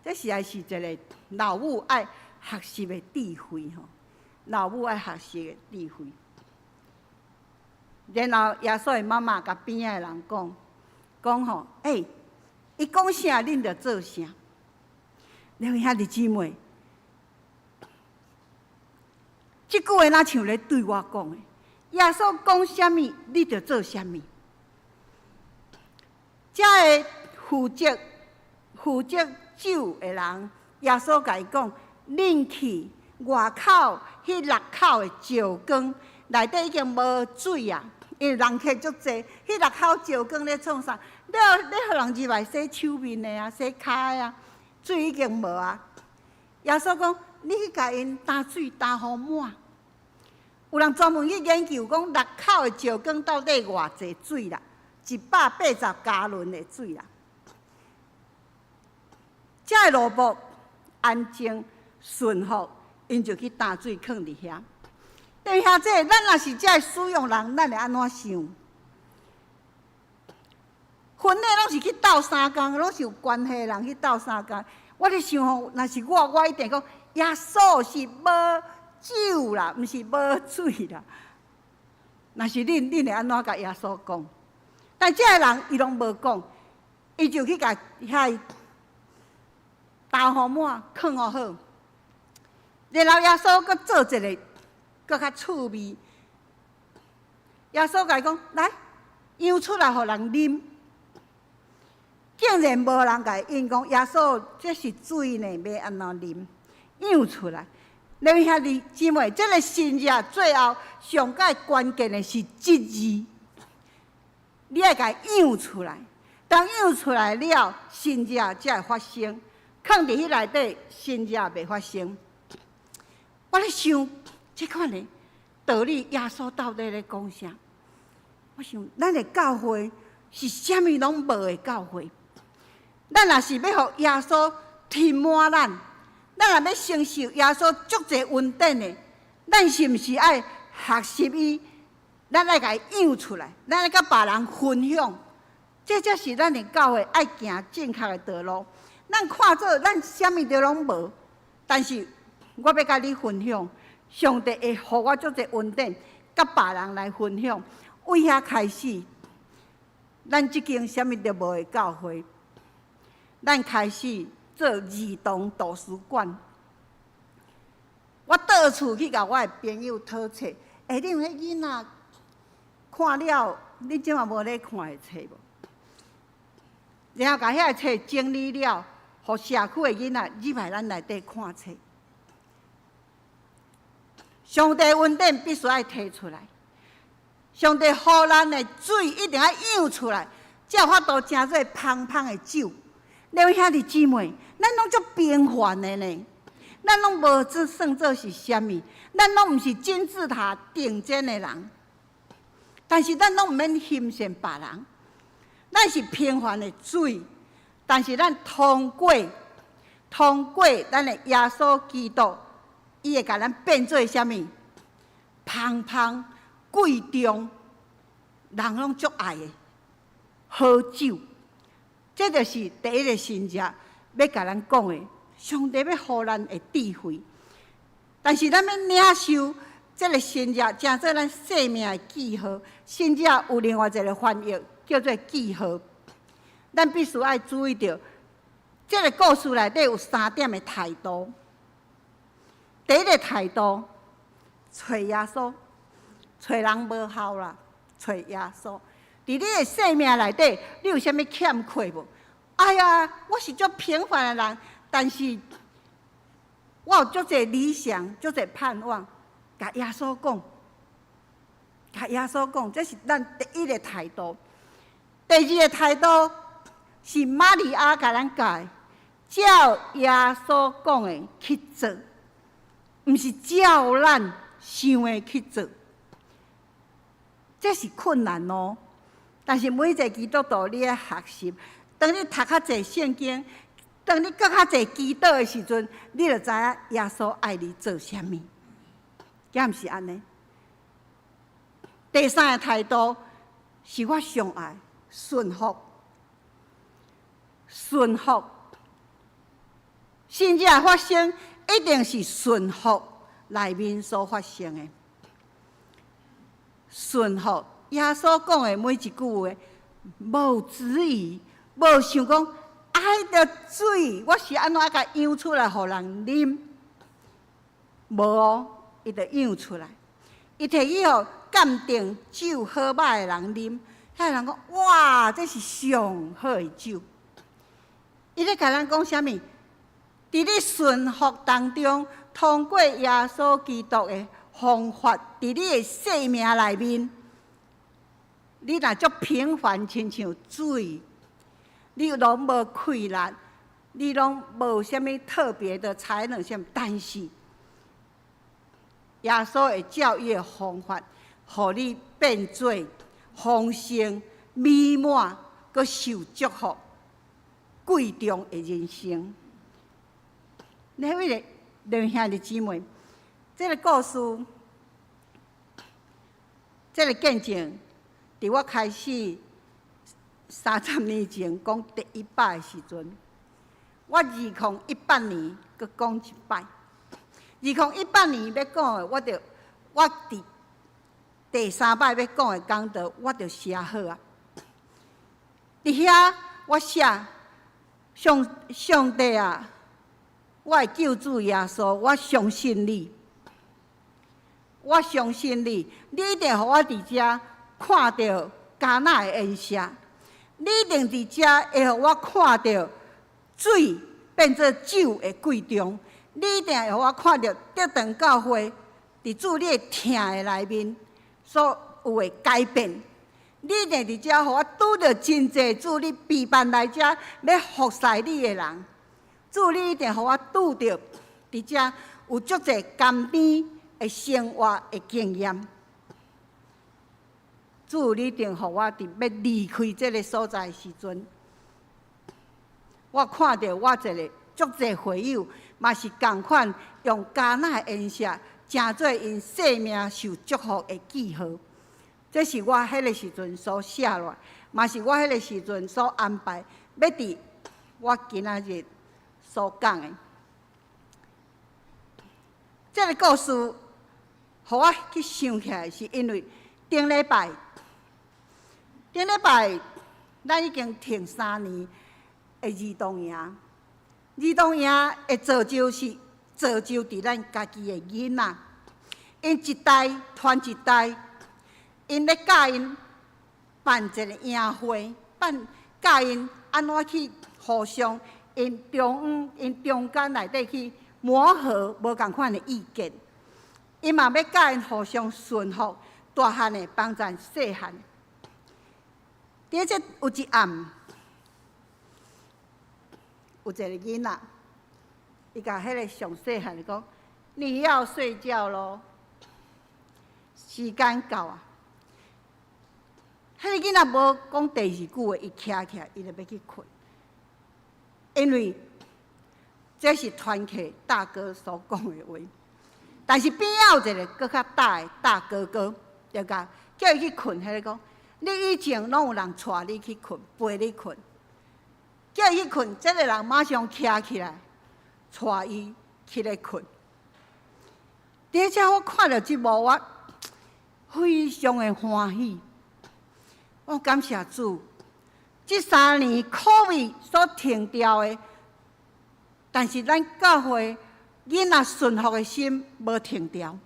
这实在是一个老母爱学习的智慧吼，老母爱学习的智慧。然后耶稣的妈妈甲边仔的人讲吼，伊讲啥，恁着做啥。你们兄弟姊妹，即句话哪像咧对我讲的？耶稣讲啥物，你着做啥物。遮个负责酒的人，耶稣甲伊讲，恁去外口迄6口的石缸内底已经无水啊。因为人客足济，迄6口石缸咧创啥？你互人入来洗手面的啊，洗骹的啊，水已经无啊。耶稣讲，你去甲因打水打好满。有人专门去研究讲6口的石缸到底偌济水啦，180加仑的水啦。遮个罗卜安静顺服，因就去打水放伫遐。弟兄姊妹，咱若是遮使用人，咱会安怎想？婚礼拢是去斗相共，拢是有关系的人去斗相共。我咧想吼，若是我一定讲，耶稣是无酒啦，毋是无水啦。若是恁会安怎甲耶稣讲？但遮个人伊拢无讲，伊就去甲遐倒好满，放好好。然后耶稣搁做一个。搁较趣味，耶稣甲伊讲：来，舀出来，互人啉。竟然无人甲伊应讲，耶稣这是水呢，要安怎啉？舀出来，两位兄弟姊妹，这个信仰最后上界关键的是一字，你要甲伊养出来。当养出来了，信仰才会发生。放伫迄内底，信仰袂发生。我咧想，这款的道理，耶稣到底咧讲啥？我想，咱的教会是啥物拢无的教会。咱若是要互耶稣填满咱，咱若要承受耶稣足侪恩典的，咱是毋是爱学习伊？咱爱甲伊养出来，咱爱甲别人分享。这才是咱的教会爱行正确的道路。咱看做咱啥物都拢无，但是我要甲你分享，上帝会互我足侪恩典，甲别人来分享。为遐开始，咱即间啥物都无的教会，咱开始做儿童图书馆。我到处去甲我的朋友讨册，你有迄囡仔看了，你即嘛无咧看的册无？然后甲遐册整理了，互社区的囡仔入来咱内底看册。上帝恩典必须要摕出来，上帝予咱的水一定要养出来，才有法度成做芳芳的酒。两位兄弟姊妹，咱拢足平凡的呢，咱拢无算做是啥物，咱拢毋是金字塔顶尖的人，但是咱拢毋免欣赏别人。咱是平凡的水，但是咱通过咱的耶稣基督，伊会甲咱变做啥物？芳芳贵重，人拢足爱的好酒。这就是第一个信仰要甲咱讲的，上帝要予咱的智慧。但是咱要领受这个信仰，成做咱生命的记号。信仰有另外一个翻译，叫做记号。咱必须要注意到，这个故事内底有3点的态度。第一个态度，找耶稣，找人无效啦，找耶稣。伫你的生命内底，你有啥物欠缺无？哎呀，我是足平凡的人，但是我有足侪理想，足侪盼望。甲耶稣讲，甲耶稣讲，这是咱第一个态度。第二个态度是玛利亚甲咱教，照耶稣讲的去做，毋是照咱想的去做。这是困难哦。但是每一个基督徒，你要学习，当你读较侪圣经，当你搁较侪祈祷的时阵，你就知影耶稣爱你做啥物，敢毋是安尼？第三个态度是我上爱顺服，顺服，信仰发生一定是顺服内面所发生的，顺服。耶稣讲的每一句话，无质疑，无想讲爱着水，我是安怎甲养出来，互人啉？无哦，伊着养出来，伊摕去互鉴定酒好歹的人啉，遐人讲哇，这是上好的酒。伊咧甲咱讲啥物？伫你顺服当中，通过耶稣基督的方法，伫你的生命内面。你若足平凡，亲像水，你拢无气力，你拢无啥物特别的才能，但是耶稣会照伊的方法，互你变做丰盛、美满，佮受祝福、贵重的人生。两位兄弟姊妹，这个故事，这个见证。伫我开始30年前讲第一摆的时阵，我2018年佮讲一摆。2018年要讲的，我伫第3摆要讲的讲道，我就写好啊。伫遐我写上帝啊，我的救主耶稣，我相信你，我相信你，你一定互我伫遮。看到迦纳的恩赦，你一定伫遮会互我看到水变做酒的贵重，你一定会互我看到德堂教会伫主你的疼的内面所有的改变。你一定伫遮互我拄着真济主你备办来遮要服侍你的人。主你一定互我拄着伫遮有足济甘甜的生活的经验。主你一定互我伫要离开这个所在的时阵，我看到我一个足济会友，嘛是共款用迦南的颜色，成做因生命受祝福的记号。这是我迄个时阵所写落，嘛是我迄个时阵所安排，要伫我今仔日所讲的。这个故事，互我去想起来，是因为顶礼拜，咱已经停3年的儿童营。儿童营的造就是造就伫咱家己的囡仔，因一代传一代。因咧教因办一个营会，教因安怎去互相因中间内底去磨合无共款的意见。因嘛要教因互相顺服，大汉的帮助细汉的。伫这有一暗，有一个囡仔，伊甲迄个上细汉的讲：“你要睡觉咯，时间到啊！”迄个囡仔无讲第二句话，伊徛起来，伊就要去困，因为这是团契大哥所讲的话。但是边仔有一个搁较大的大哥哥，就甲叫伊去困。迄个讲，你以前拢有人带你去困，陪你困，叫伊去困，这个人马上徛起来，带伊去咧困。伫遮我看到即幕，我非常的欢喜。我感谢主，这3年 COVID 所停掉的，但是咱教会囡仔顺服的心无停掉，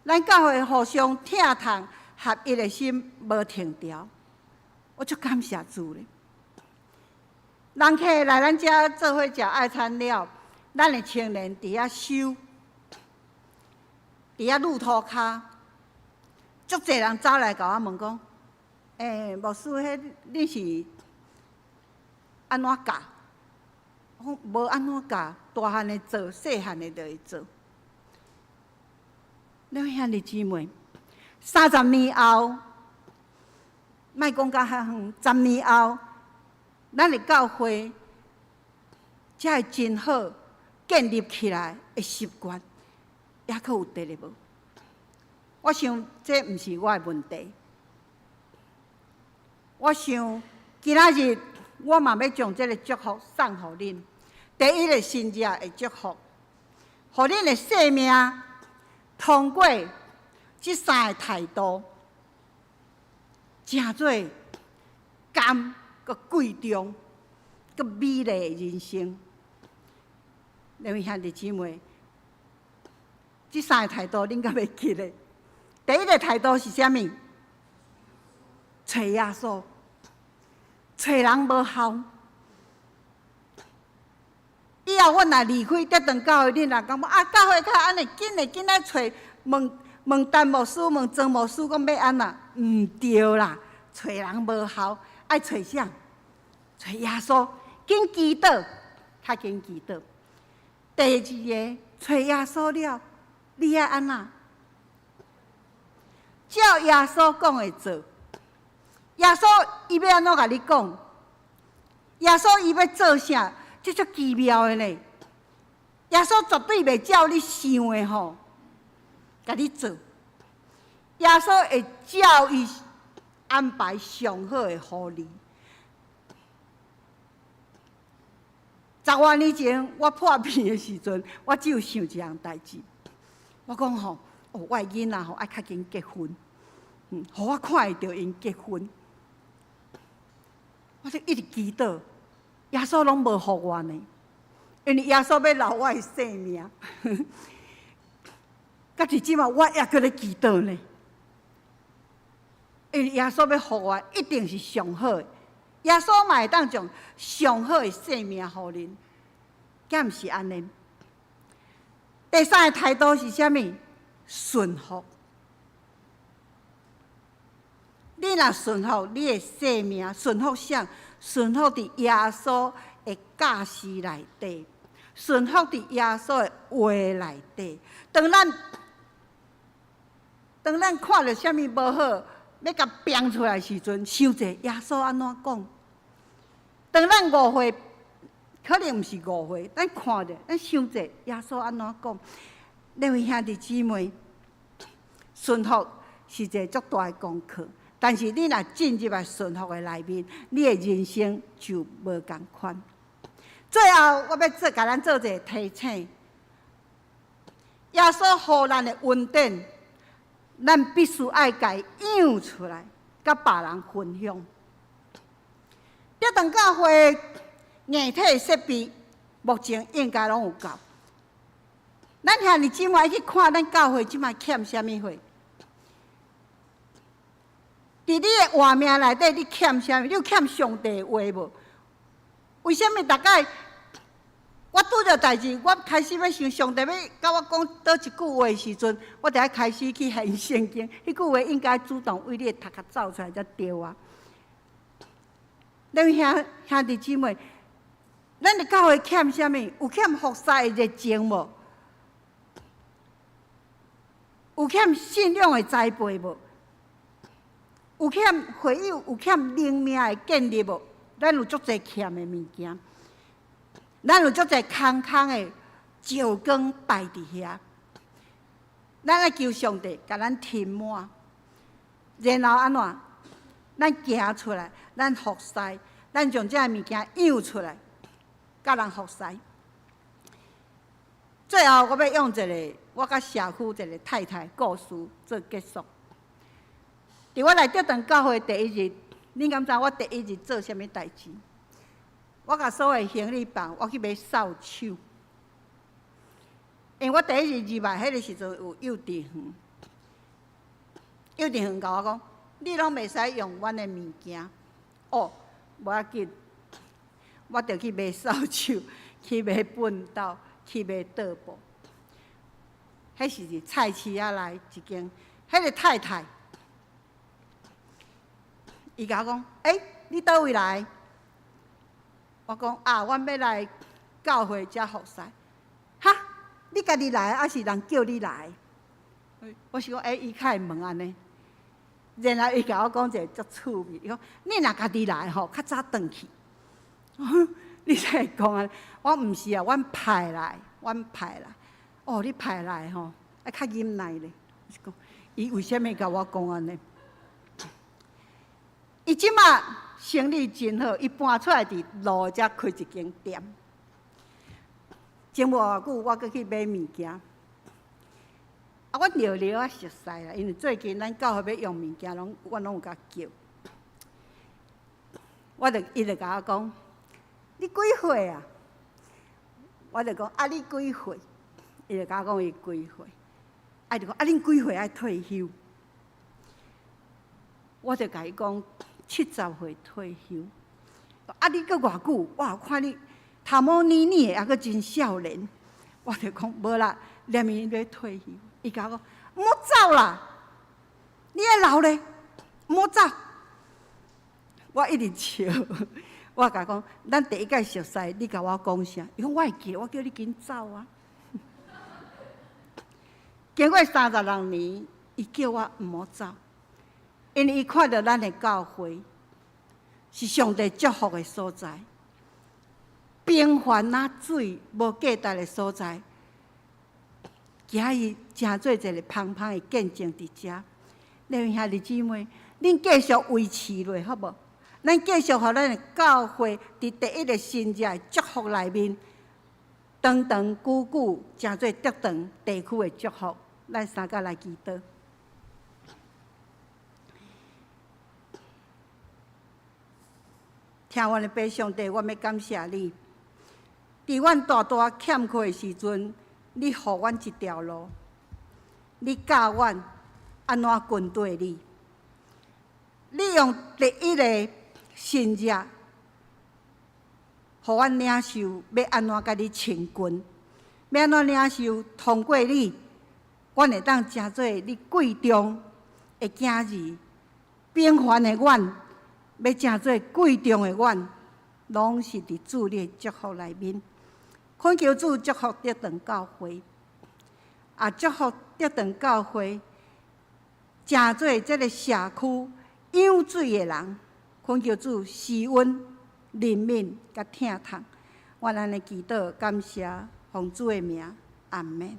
咱教会互相疼痛合一的心无停掉。我足感谢主咧。人客来咱遮做伙食爱餐了，咱的青年伫遐收，伫遐路途骹，足侪人走来甲我问讲。牧师，迄你是安怎教？我讲无安怎教，大汉的做，细汉的就会做。两位兄弟姊妹，30年后，莫讲甲较远，10年后，咱的教会才会真好建立起来的习惯，还佫有得咧无？我想这毋是我的问题。我想，今仔日我嘛要将这个祝福送互恁。第一个新约的祝福，互恁的生命通过这3个态度，成做甘、佮贵重、佮美丽的人生。两位兄弟姊妹，这3个态度恁敢袂记咧？第一个态度是啥物？找耶稣。找人无效，以后阮若离开德堂教会，恁若讲啊，教会较安尼紧来找问陈牧师、问曾牧师，讲要安那？毋对啦，找人无效，爱找啥？找耶稣，紧祈祷，较紧祈祷。第二个，找耶稣了，你爱安那？照耶稣讲的做。耶稣伊要安怎甲你讲？耶稣伊要做啥？这足奇妙的呢！耶稣绝对袂照你想的吼，甲你做。耶稣会照伊安排上好的互你。10多年前我破病的时阵，我只有想一样代志。我讲吼，我的囡仔吼爱较紧结婚，互我看会到因结婚。我就一直祈祷，耶稣拢无互我呢，因为耶稣要留我的性命。到至即嘛，我也搁咧祈祷呢，因为耶稣要互我，一定是上好的。耶稣嘛会当将上好的性命互恁，敢毋是安尼？第三个态度是啥物？顺服。你若顺服你的生命，顺服啥？顺服伫耶稣的教示内底，顺服伫耶稣的话内底。当咱看到啥物无好，要甲变出来的时阵，想者耶稣安怎讲？当咱误会，可能毋是误会，咱看着，咱想者耶稣安怎讲？两位兄弟姊妹，顺服是一个足大的功课。但是你若进入来顺服的内面，你的人生就无共款。最后，我要甲咱做一个提醒：耶稣予咱的恩典，咱必须爱家养出来，甲别人分享。德堂教会硬体设备目前应该拢有够。咱兄弟姊妹去看咱教会即摆欠啥物货？伫你的活命内底，你欠啥物？你有欠上帝的话无？为什么大概我拄着代志，我开始要想上帝要甲我讲倒一句话的时阵，我就要开始去现圣经。迄句话应该主动为你的头壳走出来才对啊！咱兄弟姊妹，咱的教会欠啥物？有欠服侍的热情无？有欠信仰的栽培无？有欠会友，有欠灵命的建立无？咱有足侪欠的物件，咱有足侪空的石缸摆伫遐，咱爱求上帝甲咱填满，然后安怎？咱行出来，咱服侍，咱将这物件养出来，甲人服侍。最后，我要用一个我甲社区一个太太故事做结束。伫我来德堂教会第一日，你敢知我第一日做啥物代志？我甲所有行李放，我去买扫帚。因为我第一日入来，迄个时阵有幼稚园，幼稚园甲我讲，你拢袂使用阮的物件。哦，无要紧，我着去买扫帚，去买畚斗，去买桌布。迄是伫菜市仔内一间，迄个太太。伊甲我讲：“你倒位来？”我讲：“啊，阮要来教会遮服侍。”哈，你家己来，还是人叫你来？我想讲，伊较会问安尼。然后伊甲我讲一个足趣味，伊讲：“你若家己来吼，较早转去。”你才会讲安尼？我毋是啊，阮派来。哦，你派来吼，爱较忍耐咧。我是讲，伊为虾米甲我讲安尼？伊即马生意真好，伊搬出来伫路遮开一间店。前无偌久，我阁去买物件。我聊啊熟悉啦，因为最近咱教会要用物件，我拢有甲叫。伊就甲我讲：“你几岁啊？”我就讲：“你几岁？”伊就甲我讲伊几岁。就讲：“恁几岁爱退休？”我就甲伊讲：“70岁退休。”你阁偌久？我看你头毛黏黏的，还阁真少年。我就讲：“无啦，念伊要退休。”伊甲我讲：“莫走啦，你还老咧，莫走。”我一直笑。我甲讲：“咱第一届熟悉，你甲我讲啥？”伊讲：“我会记，我叫你紧走啊。”经过36年，伊叫我毋好走。因为伊看到咱的教会是上帝祝福的所在，平凡啊水无价值的所在，今日真做一个芳芳的见证伫遮。两位兄弟姊妹，恁继续维持落好无？咱继续互咱的教会伫第一个新日的祝福内面，长长久久，真做德堂地区的祝福。咱三个来祈祷。听阮的爸上帝，我要感谢你。伫阮大大欠缺的时阵，你予阮一条路，你教阮安怎跟对你。你用第一个新日，予阮领受要安怎甲你亲近，要安怎领受通过你，阮会当真做你贵重的囝儿，平凡的阮，要真做贵重的阮，拢是伫主你的祝福内面。恳求主祝福德长教会，祝福德长教会，真做这个社区养水的人。恳求主施恩、怜悯、甲疼痛。我安尼祈祷，感谢奉主的名，阿门。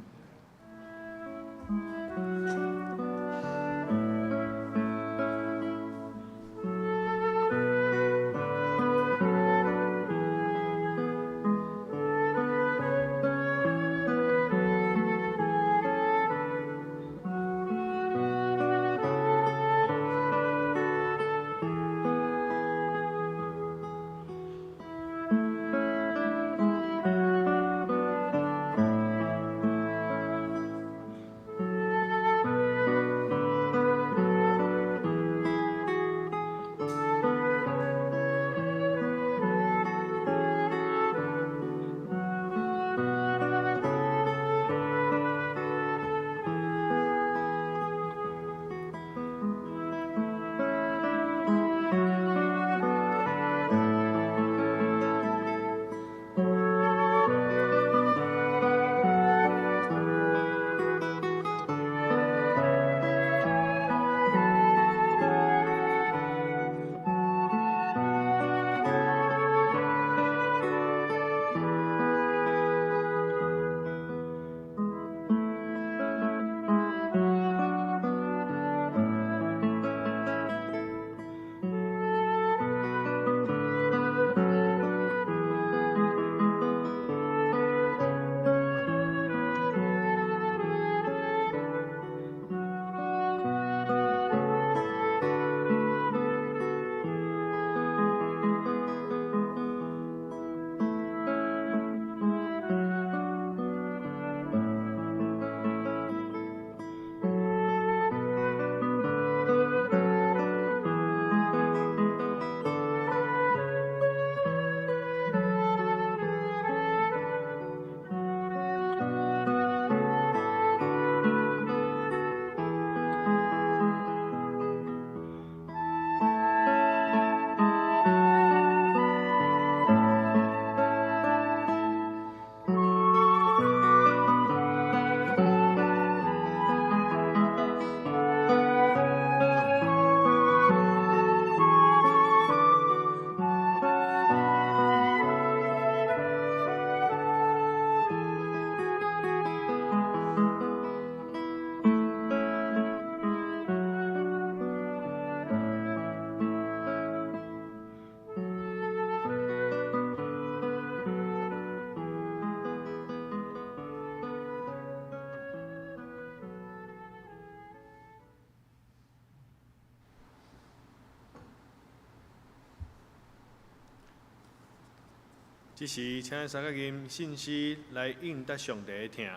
这时，请三个音信息来应答上帝的听。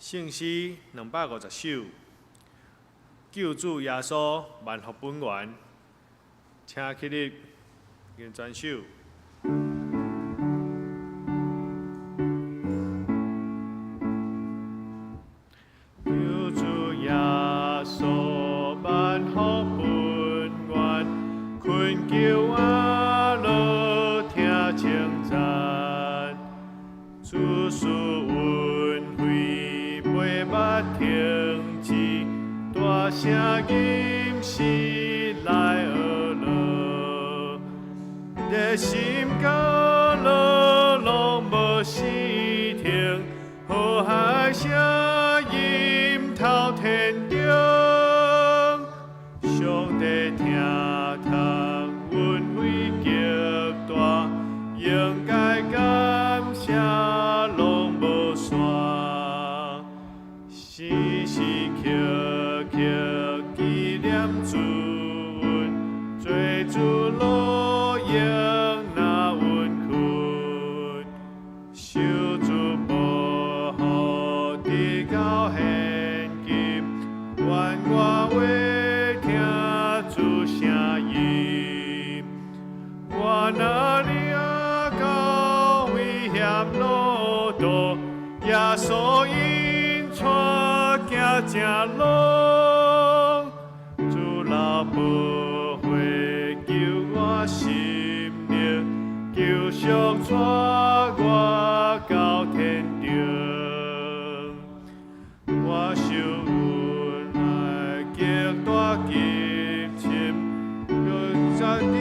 信息250首，救主耶稣万福本源，请起立，吟全首。救主耶稣万福本源，困求阿乐听称赞，主事恩惠陪捌停止，大声吟诗来学乐，热心教乐拢无时停，好海声音透天中，上帝听通恩惠极大，应该感谢拢无线，时时刻刻纪念主恩，做主路用那温困，受主保护的。所因带行正路，主老保惠救我心灵，救赎带我到天庭。我受恩爱极大金深，用在你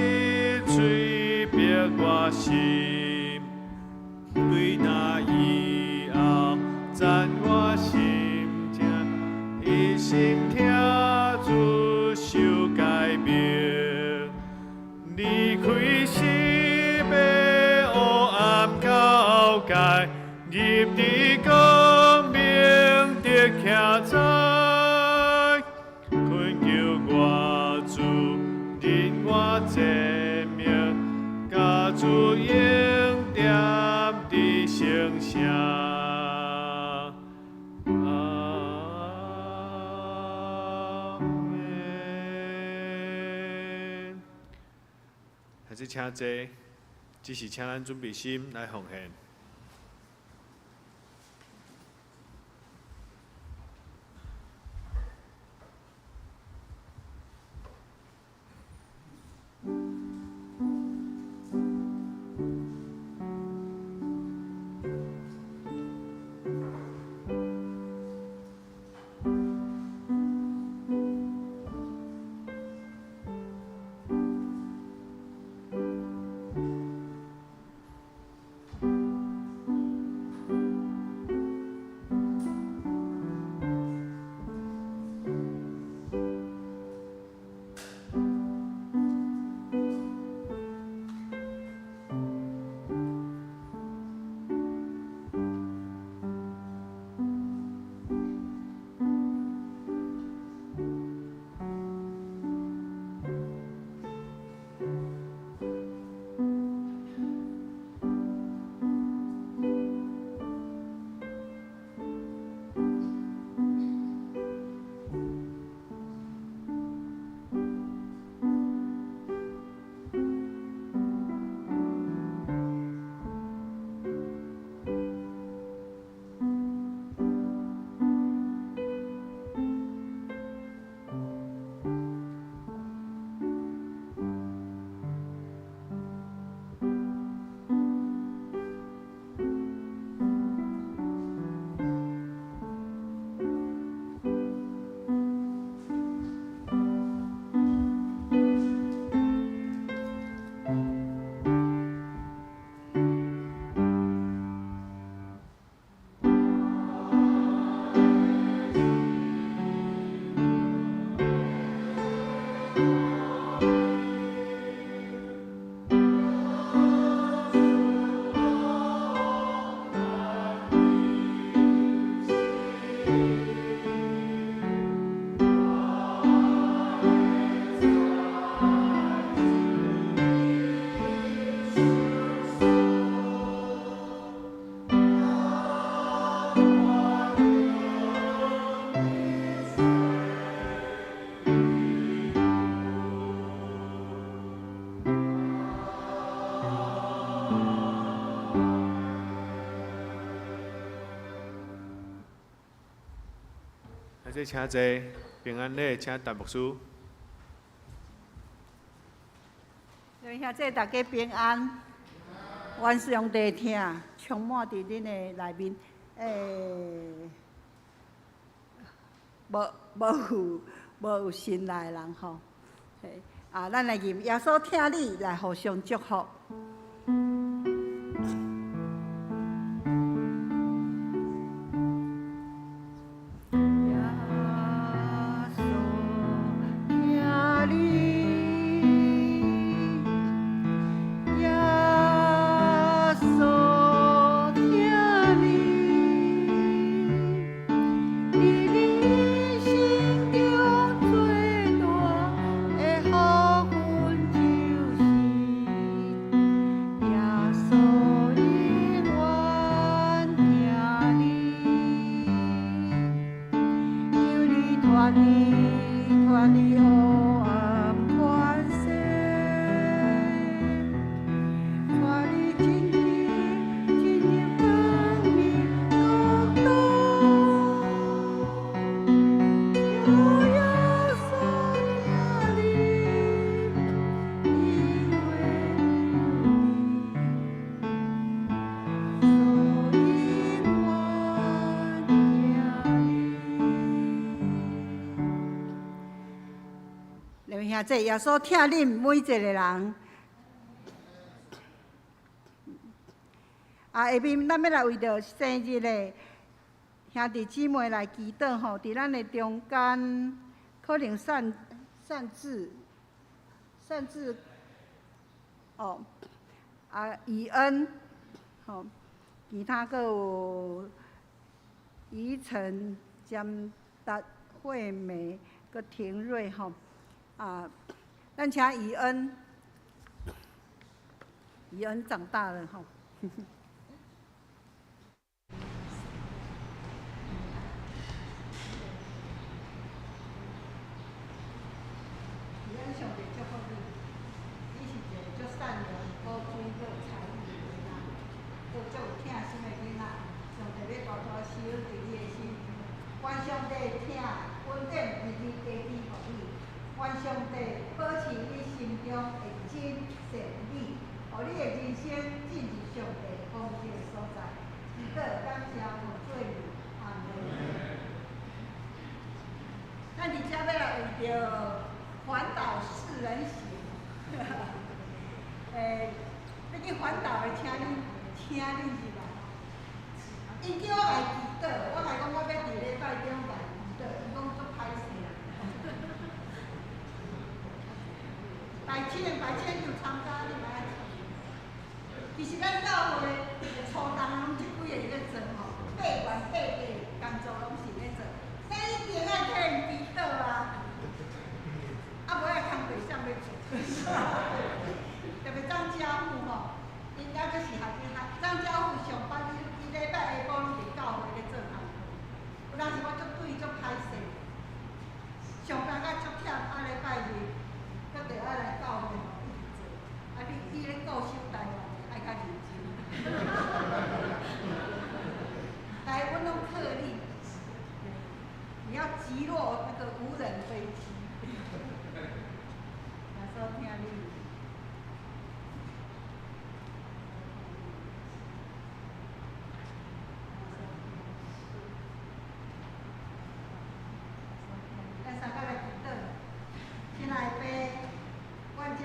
催逼我心，对那以后赞我心情，一心听主受改变，离开失败黑暗交界，入地光明的徛在，困求我主，引我前命，甲主应点的声声。还是请坐，只是请咱准备心来奉献。还是请坐，平安礼请陈牧师。弟兄姊妹，大家平安，愿上帝听，充满伫恁的内面，无有信赖的人吼。咱来吟耶稣听你来互相祝福。听这耶稣听恁每一个人。下面咱要来为着生日的兄弟姊妹来祈祷吼，伫咱的中间可能善志哦，以恩吼，其他个有宜晨、江达、惠美、个田瑞吼咱请以恩长大了吼。上帝祝福你，你是一个足善良、好水、足有才艺的囡仔，足有疼心的囡仔。上帝要大大收在你的心，愿上帝疼稳定日日加添予你，愿上帝保持你心中的真善美，予你的人生进入上帝丰盛的所在。祈祷感谢奉做名，阿门。咱伫遮要来为着环岛4人行，要去环岛的，请恁是来。因叫我来祈祷，我来讲我要伫礼拜中来祈祷，伊讲足歹势啦。拜请就参加，你来。其实咱教会初冬拢即几个咧做吼，8元8个工作拢是咧做，所以一定爱替因祈祷啊。无爱空白相要做，特别张家富吼，因家阁是学张家富上班，伊礼拜下晡拢伫教会咧做工课。有当时我足对足歹势，上班甲足忝，礼拜日阁着爱来教会吼一直做。你咧顾守台湾爱较认真。台湾拢特例，你要击落那个无人飞机。收听你。咱三个来祈祷，亲爱的爸，阮这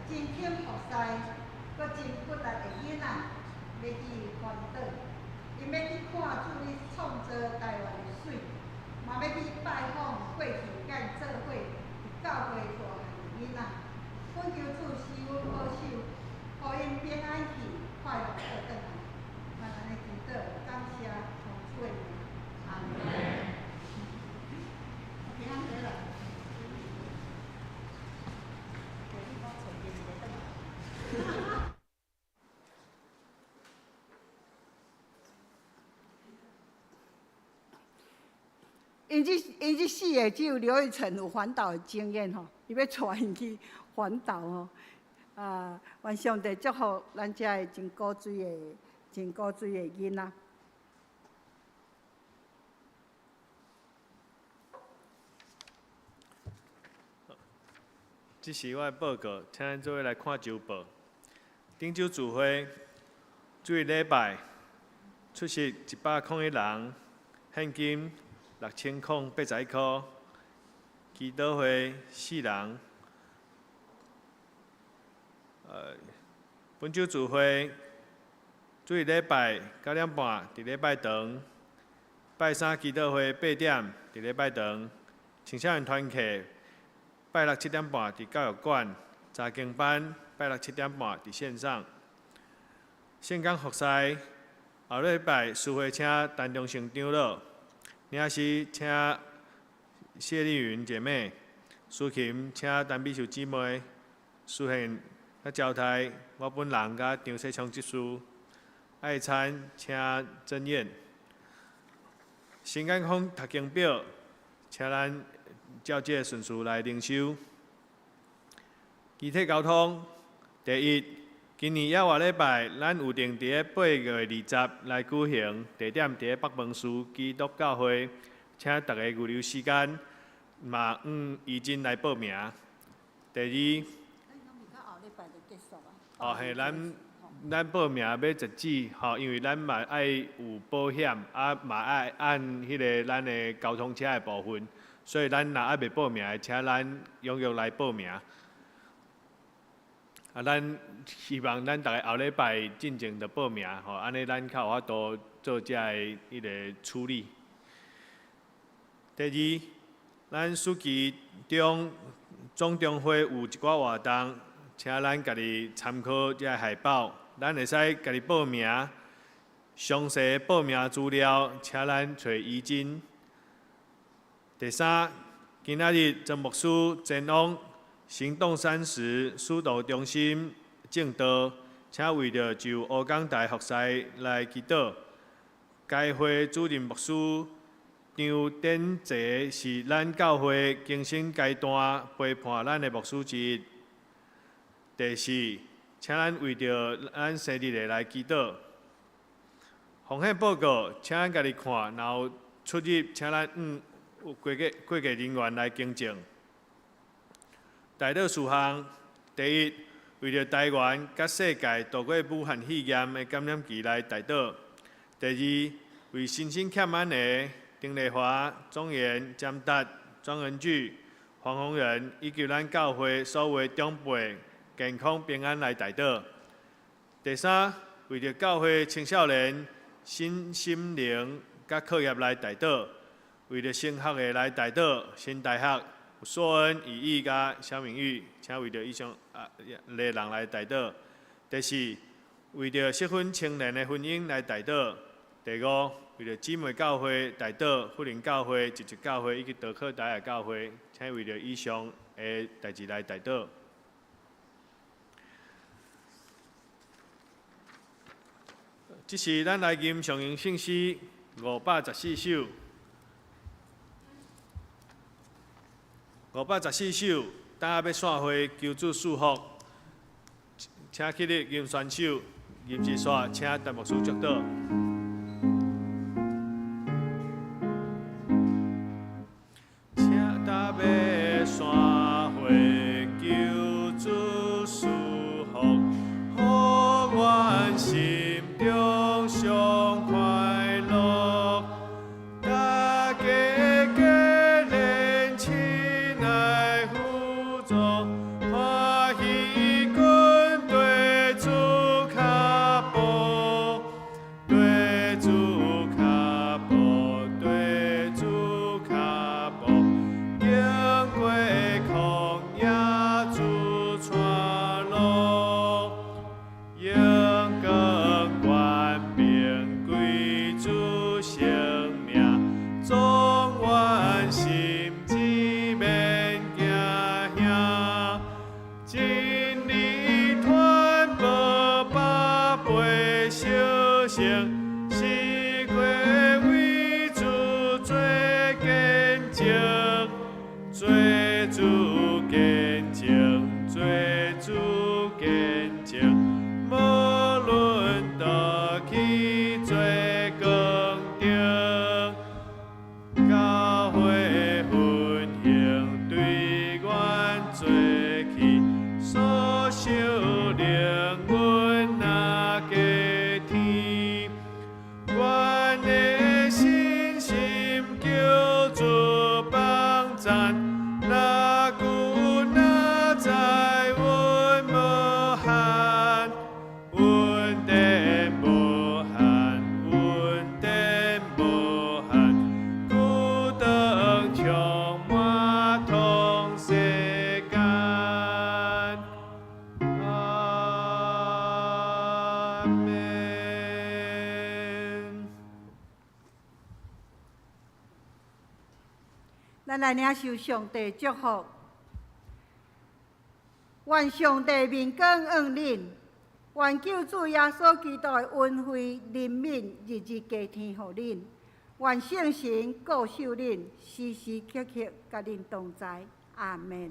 真肯服侍，搁真骨力的囡仔，要去环岛，因要去看主你创造台湾的水，嘛要去拜访过去甲因做伙教会大汉的囡仔。阮求主赐阮保守，互因平安去，快乐倒转来。咱安尼祈祷，感谢奉主的名，阿门。平安回来。因这4个只有刘以晨有环岛的经验吼，伊要带因去环岛吼。愿上帝祝福咱遮的真古水的囡仔。这是我的报告，请咱做伙来看周报。顶周聚会，最礼拜出席101人，现金6080块，祈祷会4人。本周聚会，最礼拜9点半伫礼拜堂，拜三祈祷会8点伫礼拜堂，青少年团契拜六7点半伫教育馆，查经班拜六7点半伫线上。圣港服侍，后礼拜师会请陈忠成长老，领诗请谢丽云姐妹，抒琴请陈美秀姊妹，书宪甲招待我本人甲张世昌执事，爱餐请曾燕。新眼康读经表，请咱照这个顺序来领修。具体交通，第一，今年野外礼拜，咱有定伫8月20来举行，地点伫北门市基督教会，请大家预留时间，嘛义诊来报名。第二，嘿，咱报名要截止吼，因为咱嘛爱有保险，嘛爱按迄个咱的交通车的部分。所以咱若还未报名的，请咱踊跃来报名。咱希望咱大家后礼拜进前就报名，吼，安尼咱较有法度做遮个迄个处理。第二，咱暑期中总中会有一寡活动，请咱家己参考遮个海报，咱会使家己报名。详细报名资料，请咱找伊真。第三，今仔日曾牧师前往行动30疏导中心正道，请为着就乌港大服侍来祈祷。该会主任牧师张典泽是咱教会更新阶段陪伴咱的牧师之一。第四，请咱为着咱生日的来祈祷。奉献报告，请咱家己看，然后出入，请咱有过界人员来更正。代祷事项：第一，为着台湾甲世界度过武汉肺炎的感染期来代祷；第二，为身心欠安的丁丽华、庄严、詹达、庄恩举、黄宏仁以及咱教会所有长辈健康平安来代祷；第三，为着教会青少年身心灵甲课业来代祷，为着升学的来代祷，新大学有硕恩、以义甲小明玉，请为着以上类人来代祷。第四，为着适婚青年的婚姻来代祷。第五，为着姊妹教会代祷、福林教会、一直教会以及道科大的教会，请为着以上的代志来代祷。这是咱来吟上行圣诗514首，514首，等下要散会求主祝福，请起立吟选手，吟一煞，请陈牧师祝祷。请大要散会求主祝福，好愿心中上快乐，大家结连亲爱互助，欢喜滚对主脚步，对主脚步，对主脚步，经过旷野主传路，永更冠并归主性命，总愿心志免惊吓，真理传播百倍小成，是过为主做见证，做主见证，做主见证。无论倒去做光顶，教会分享对阮做去，所受灵阮那加添，阮的信心叫主帮赞，那久那在阮无限。稳定无限，稳定无限，孤单充满通世间。阿门。咱来领受上帝祝福，愿上帝面光恩恁，愿救主耶稣基督的恩惠怜悯日日加添互恁，愿圣神固守恁，时时刻刻甲恁同在。阿门。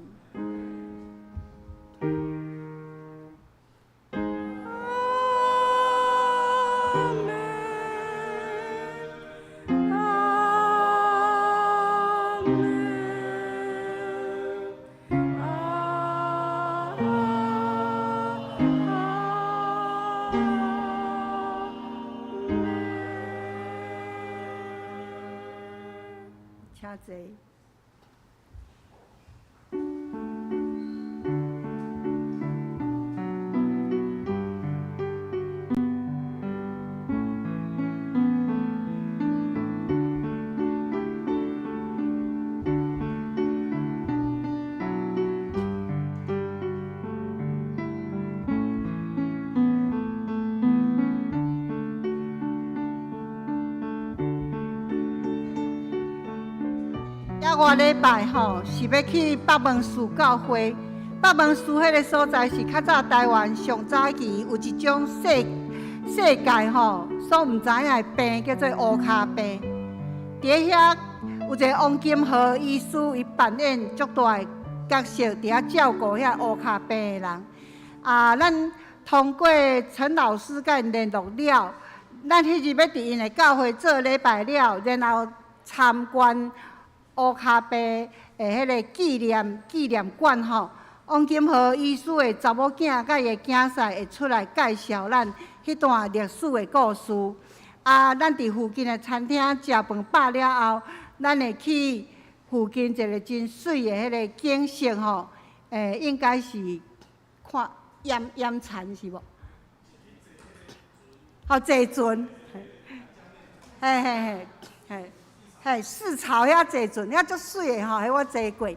请坐。也外礼拜吼是要去北门寺教会。北门寺迄个所在是较早台湾上早期有一种世界吼所毋知影的病，叫做乌骹病。伫遐有一个王金河医师，伊扮演足大的角色，伫遐照顾遐乌骹病的人。咱通过陈老师甲因联络了，咱迄日要伫因的教会做礼拜了，然后参观乌骹病的迄个纪念馆吼。王金河医师的查某囝甲伊的囝婿会出来介绍咱迄段历史的故事。咱伫附近的餐厅食饭饱了后，咱会去附近一个真水的迄个景色吼，应该是看盐田是无？坐船，嘿，四草遐坐船，遐足水的吼，迄我坐过。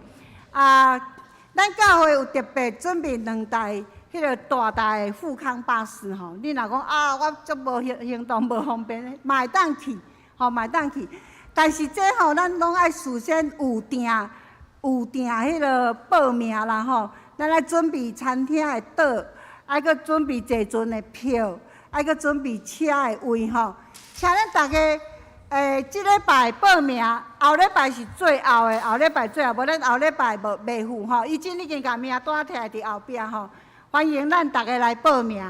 咱教会有特别准备2台迄个大台的富康巴士吼。你若讲我足无行动无方便，嘛会当去，嘛会当去。但是这吼，咱拢爱事先有订迄个报名啦吼。咱爱准备餐厅的岛，爱搁准备坐船的票，爱搁准备车的位吼。请恁大家。即礼拜报名，后礼拜是最后的，后礼拜最后，无咱后礼拜袂赴吼。已经甲名单摕伫后壁吼，欢迎咱大家来报名。